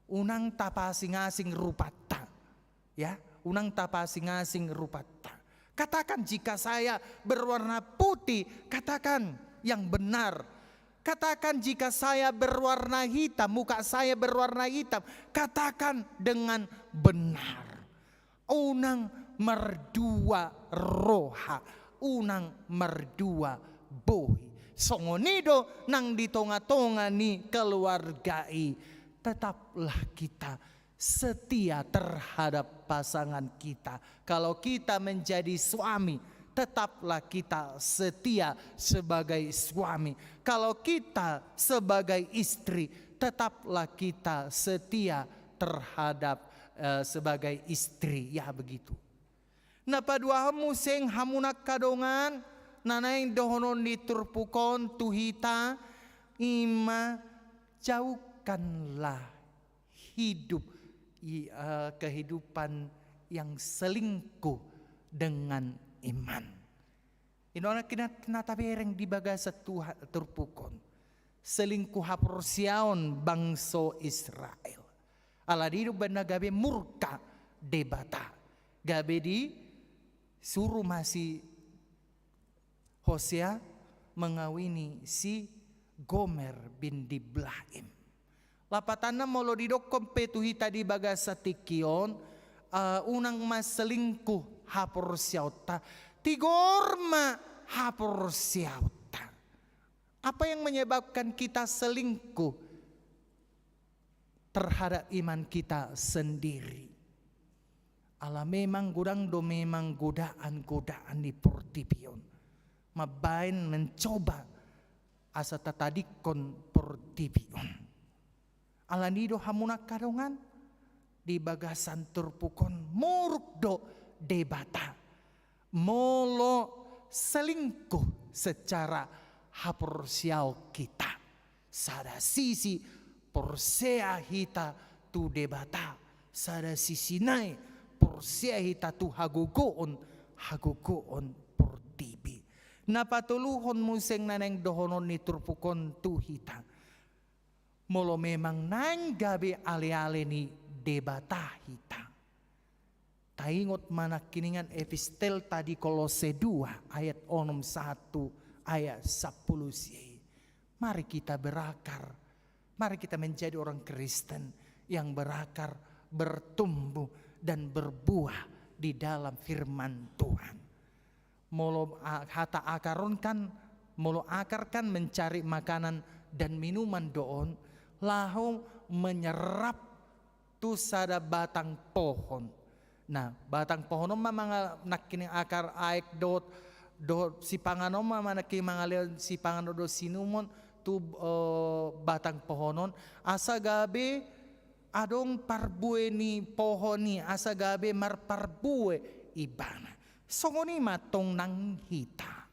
Unang tapasing-asing rupata. Ya, unang tapasing-asing rupata. Katakan jika saya berwarna putih, katakan yang benar. Katakan jika saya berwarna hitam, muka saya berwarna hitam, katakan dengan benar. Unang merdua roha. Unang merdua bohi. Songonido nang di tonga-tonga ni keluargai. Tetaplah kita setia terhadap pasangan kita. Kalau kita menjadi suami, tetaplah kita setia sebagai suami. Kalau kita sebagai istri, tetaplah kita setia terhadap sebagai istri. Ya begitu. Napadua museng hamunak kadongan nanaing dohonon diturpukon tuhita ima jauhkanlah hidup kehidupan yang selingkuh dengan iman. Inona kinata bereng di bagasa turpukon selingkuh haporsiaon bangso Israel. Aladido benda gabe murka debata gabe di suruh masih Hosea mengawini si Gomer bin Diblaim. Lapatana molo didokkom petuhita di bagasa tikion unang mas selingkuh haporsiauta tigorma haporsiauta. Apa yang menyebabkan kita selingkuh terhadap iman kita sendiri? Ala memang godaan di portipion. Mabain mencoba asa tatadikon portipion. Ala nido hamunak kadongan di bagasan turpukon murukdo debata. Molo selingkuh secara haporsial kita. Sada sisi porsea hita tu debata. Sada sisi nai porsea hita tu hagugoon portibi. Napatuluhon museng naneng dohonon ni turpukon tu hita. Molo memang nang gabi ale-ale ni debata hita. Taingot mana kiningan epistel tadi Kolose 2 ayat 1 ayat 10. Mari kita berakar. Mari kita menjadi orang Kristen yang berakar, bertumbuh dan berbuah di dalam firman Tuhan. Molo hata akarun kan, molo akar kan mencari makanan dan minuman doon, lahu menyerap tu sada batang pohon. Nah, batang pohon mga nakining akar aik dot si panganom mga nakimangalil si panganom do sinumon tu batang pohonon asa gabi adong parbue ni pohon ni asa gabi marparbue ibana. So ni matong nang hita.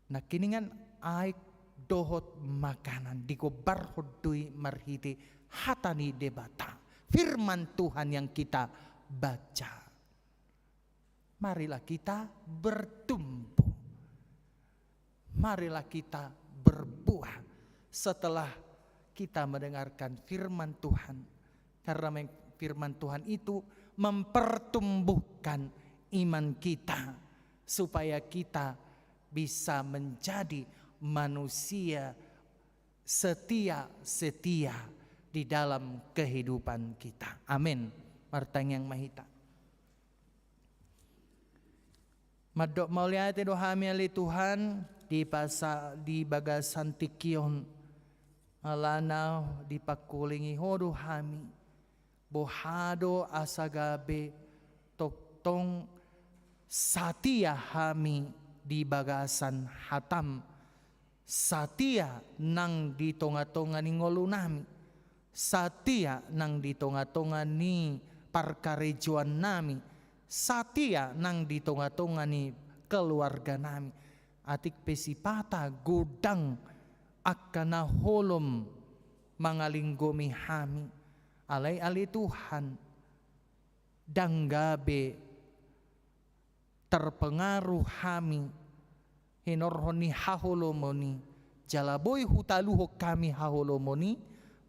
Nakiningan aik dohot makanan di ko barhodui marhiti hatani debata. Firman Tuhan yang kita baca. Marilah kita bertumbuh. Marilah kita berbuah setelah kita mendengarkan firman Tuhan. Karena firman Tuhan itu mempertumbuhkan iman kita supaya kita bisa menjadi manusia setia di dalam kehidupan kita. Amin. Martang yang mahita. Madok mauliate dohami ali Tuhan di bagasan tikion alanaw di pakulingi hodo hami bohado asagabe toktong satia hami di bagasan hatam satia nang di tonga-tonga ni ngolu nami satia nang di tonga-tonga ni parkarejuan nami satia nang di tonga-tonga ni keluarga nami atik pesipata godang akana holom mangalinggomi hami alay-alay Tuhan danggabe terpengaruh hami hinorhoni haholomoni jalaboy hutaluho kami haholomoni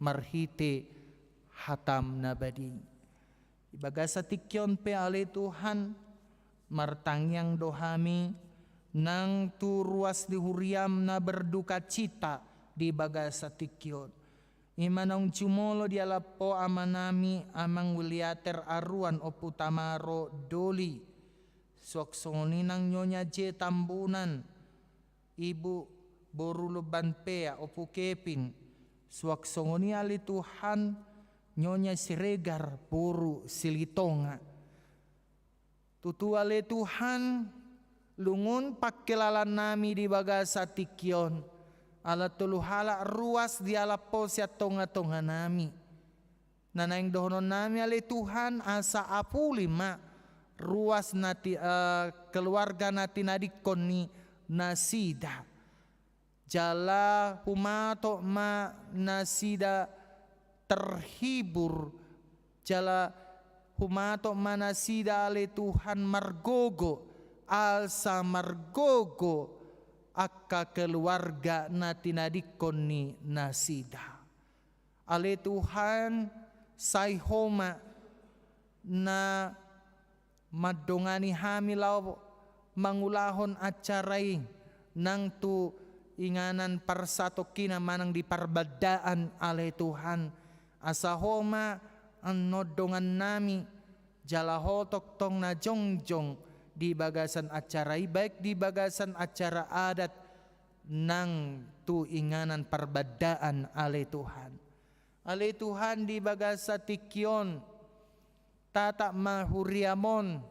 marhite hatam nabadi ibaga sa tikyon pe alay Tuhan martangyang dohami nang turuas di huriam na berduka cita di baga sa tikyon imanong cumolo di alapo amanami amang Wiliater aruan o putamaro doli soksoni nang nyonya je tambunan ibu boruluban pea o pukepin swaksoni ali Tuhan nyonya siregar boru silitonga tutu ali Tuhan lungun pakilalan nami di baga sa tikyon ala tuluhala ruas di alapo siya tonga-tonga nami nanaing dohonon nami ali Tuhan asa apulima ruas nati keluarga nati nadikon ni nasida jala humato ma nasida terhibur jala humato ma nasida ali Tuhan margogo alsa margogo akka keluarga nati nadikon ni nasida ali Tuhan sayhoma na madongani hamilaw mangulahon acaray nang tu inganan parsato kina manang di parbadaan ale Tuhan asahoma ang nodongan nami jalahotok tong na jongjong di bagasan acara baik di bagasan acara adat nang tu inganan parbadaan ale Tuhan di bagasa tikyon tata mahuriamon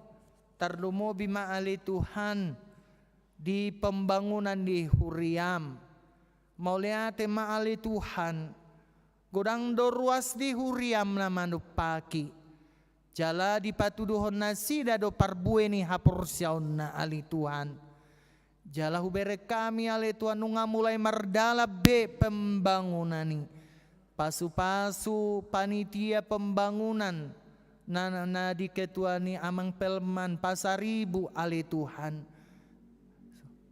tarlumobi maali Tuhan di pembangunan di huriam mauliate maali Tuhan godang doruas di huriam na manupaki jala di patuduhon nasida do parbueni haporsyaon na ali Tuhan jala hubere kami ali Tuhan nunga mulai mardala be pembangunani pasu-pasu panitia pembangunan na di ketua ni amang pelman pasaribu ali Tuhan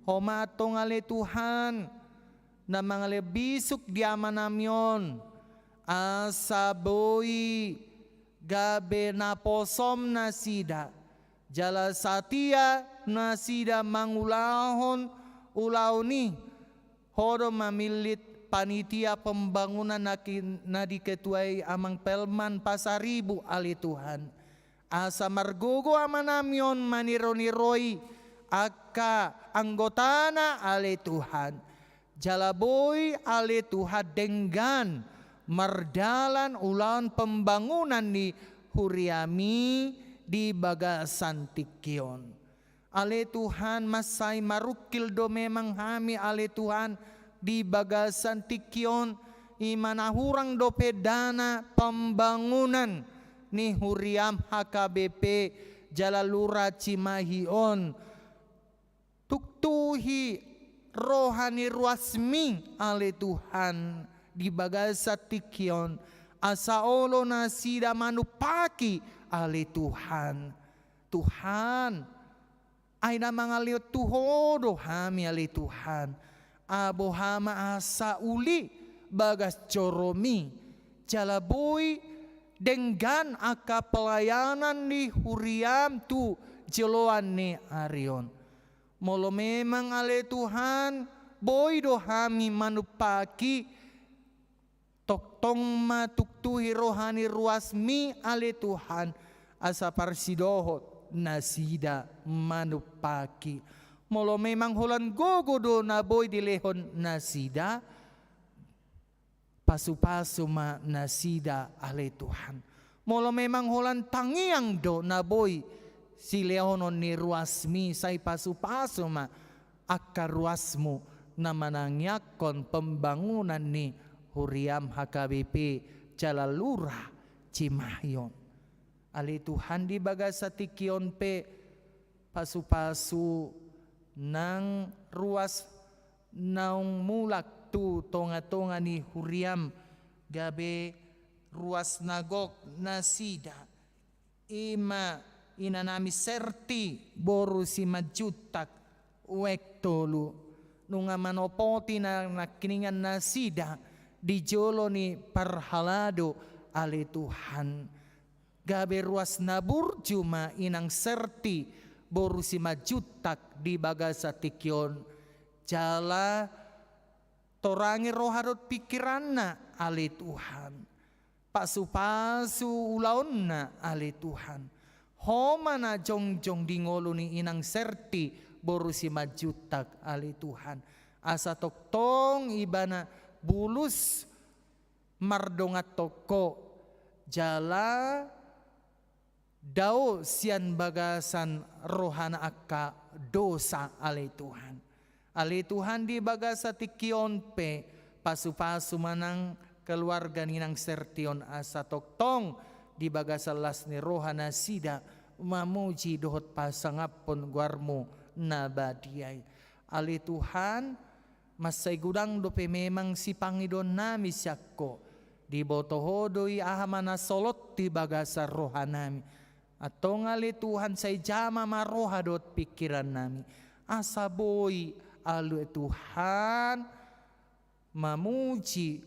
homatong ali Tuhan na mga lebisuk di amanamyon asaboy gabe na posom na sida jala satia na sida mangulahon ulaw ni hodo mamilit panitia pembangunan na diketuai amang pelman pasaribu ali Tuhan asa margogo amanamyon manironi-roi akka anggotana ali Tuhan Jalaboy ale Tuhan dengan merdalan ulan pembangunan ni huriami di bagasan tikion. Ale Tuhan masai marukil do memang hami ale Tuhan di bagasan tikion imanahurang do pedana pembangunan ni huriam HKBP Jalalura Cimahion tuktuhi rohani ruasmi ale Tuhan di bagasa tikion asa olo na sida manupaki ale Tuhan. Tuhan ay na mga liot tuhodo hami ale Tuhan. Abo hama asa uli bagas coromi jalaboy dengan aka pelayanan ni huriam tu jeloan ni arion. Molo memang ale Tuhan boy do hami manupaki toktong matuktuhi rohani ruasmi ale Tuhan asa parsidohot nasida manupaki. Molo memang hulan gogodo na boy dilehon nasida pasu-pasu ma nasida ale Tuhan. Molo memang hulan tangiang do na boy si leonon ni ruasmi say pasu-pasu ma akka ruasmu na manangyakon pembangunan ni huriam HKBP Jalalura Cimahion. Ali Tuhan di bagasa tikion pe pasu-pasu nang ruas naung mulak tu tonga-tonga ni huriam gabe ruas nagok nasida ima inanami serti boru si majutak wektolu nunga manopoti na nakiningan nasida di jolo ni parhalado ale Tuhan gabe ruas nabur cuma inang serti boru si majutak di bagasa tikion jala torangi roharot pikiranna ale Tuhan pasu-pasu ulaonna ale Tuhan homa na jongjong di ngolo ni inang serti boru si majutak ale Tuhan asa toktong ibana bulus mardongat toko jala dao sian bagasan rohana akka dosa ale Tuhan. Ale Tuhan di bagasa tikion pe pasu-pasu manang keluarga ninang sertion asa toktong di bagasa las ni rohana sida mamuji dohot pasangapon guarmu nabadiay. Ale Tuhan masay gudang dope memang si Pangidon nami siyakko di botohodoi ahamana solot di bagasa rohanami atau ngali Tuhan say jama marohadot pikiran nami asa boy alu Tuhan mamuji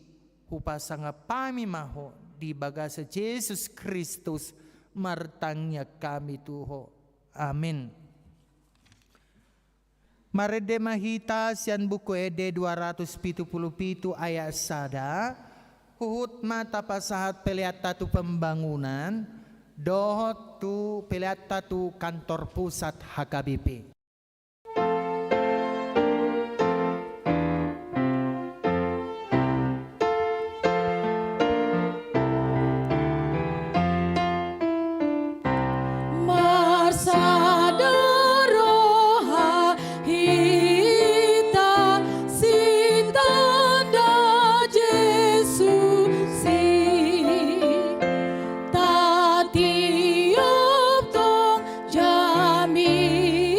hupasanga pami maho di bagasa Jesus Kristus martangnya kami tuho amin. Marede mahita sian buku ede 277 ayat sada huhut mata pasahat pelihat tatu pembangunan dohot tu pelihat tatu kantor pusat HKBP. Tiup tong jami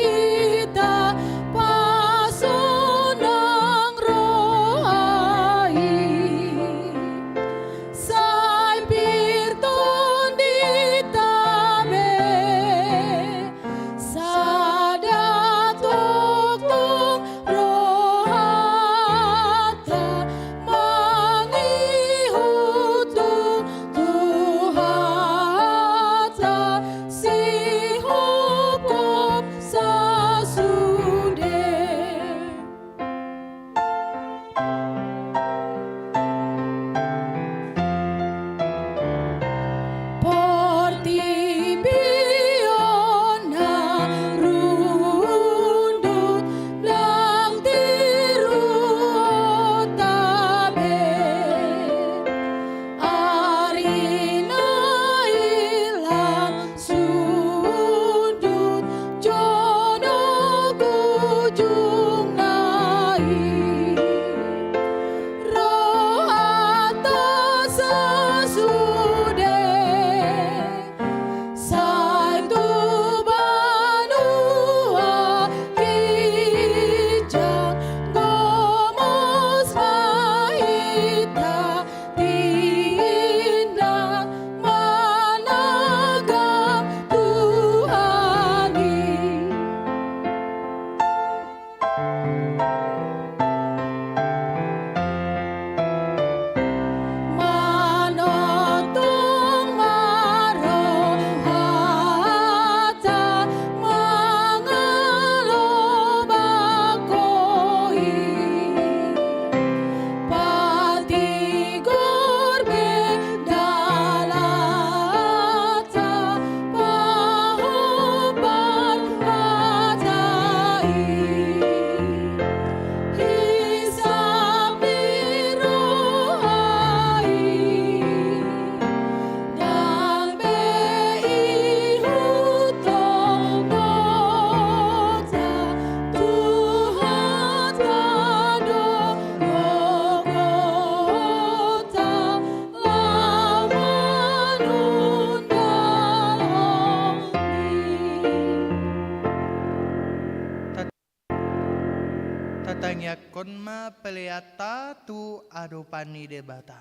Tatanyakon ma peleata tu adopani debata.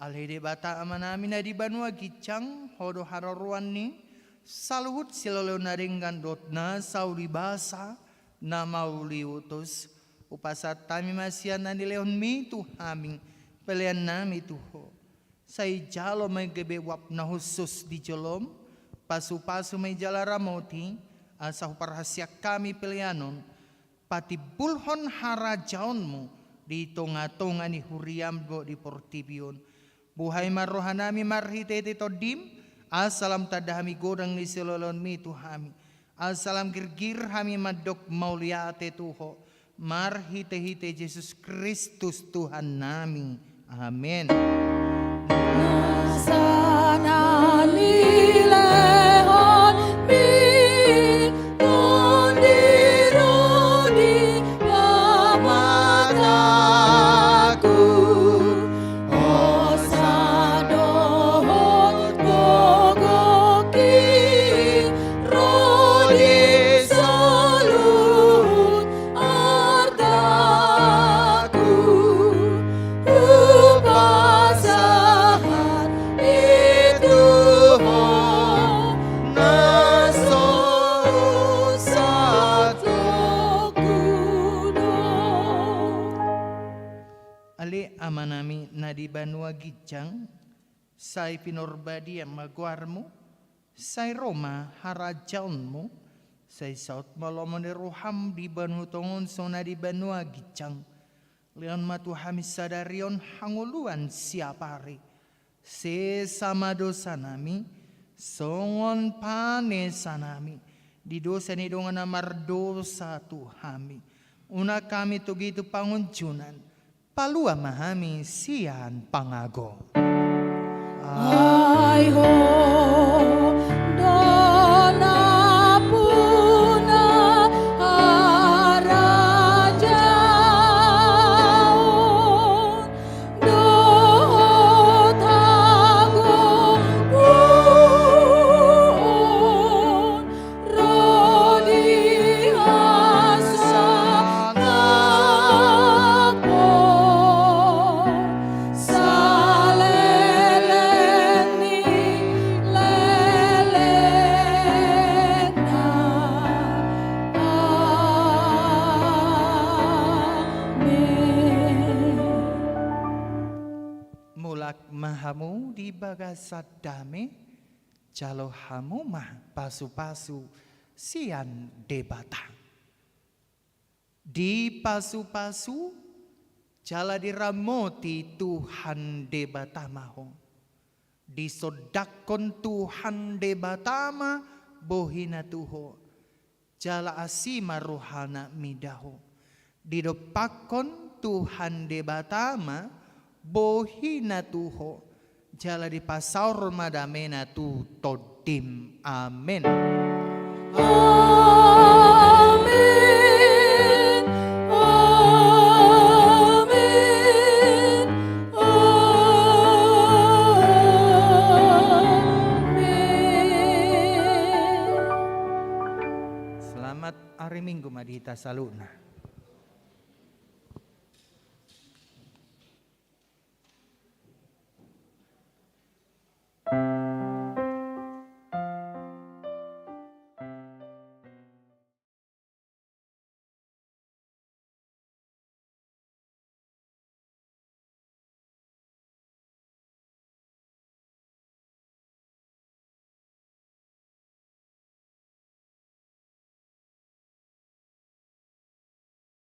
Alhe debata amanami na di banua gicang hodo hararuan ni saluhut silolo naringgan dotna sauli basa na mauli utus upasat tami masian na nileon mi tu haming pelean nami tuho. Say jalo may gebewap na husus di jolom pasu-pasu may jalara moti asa parhasyak kami peleanon pati bulhon harajaonmu di tonga-tonga ni huriam go di portibion. Buhay marohanami marhite tito dim, asalam tadahami godang ni silolon mi tuhami. Asalam girgir hami madok mauliate tuho, marhite-hite Jesus Kristus Tuhan nami. Amen. Amanami na di banua gijang, say pinorbadi ang magwarmo, say Roma harajaonmo, say South Malomon roham di banu tongon so na di banua gijang, leon matuhamis sadarion hanguluan siapari, se sama dosa nami, songon pane sanami, di dosa ni dongan amardosa tuhami, una kami tugitu pangunjunan, palua mahami sian pangago. Ay ho, dona puna arajaon, dotago puon, rodi asa mahamu di bagasat dame, jalo hamu mah pasu-pasu sian debata. Di pasu-pasu jala diramoti Tuhan debata maho. Di sodakon Tuhan debata ma bohina tuho. Jala asima rohana midaho. Di dopakon Tuhan debata ma bohina tuho, jala di pasaur madamena tu todim. Amin. Amin. kita saluna.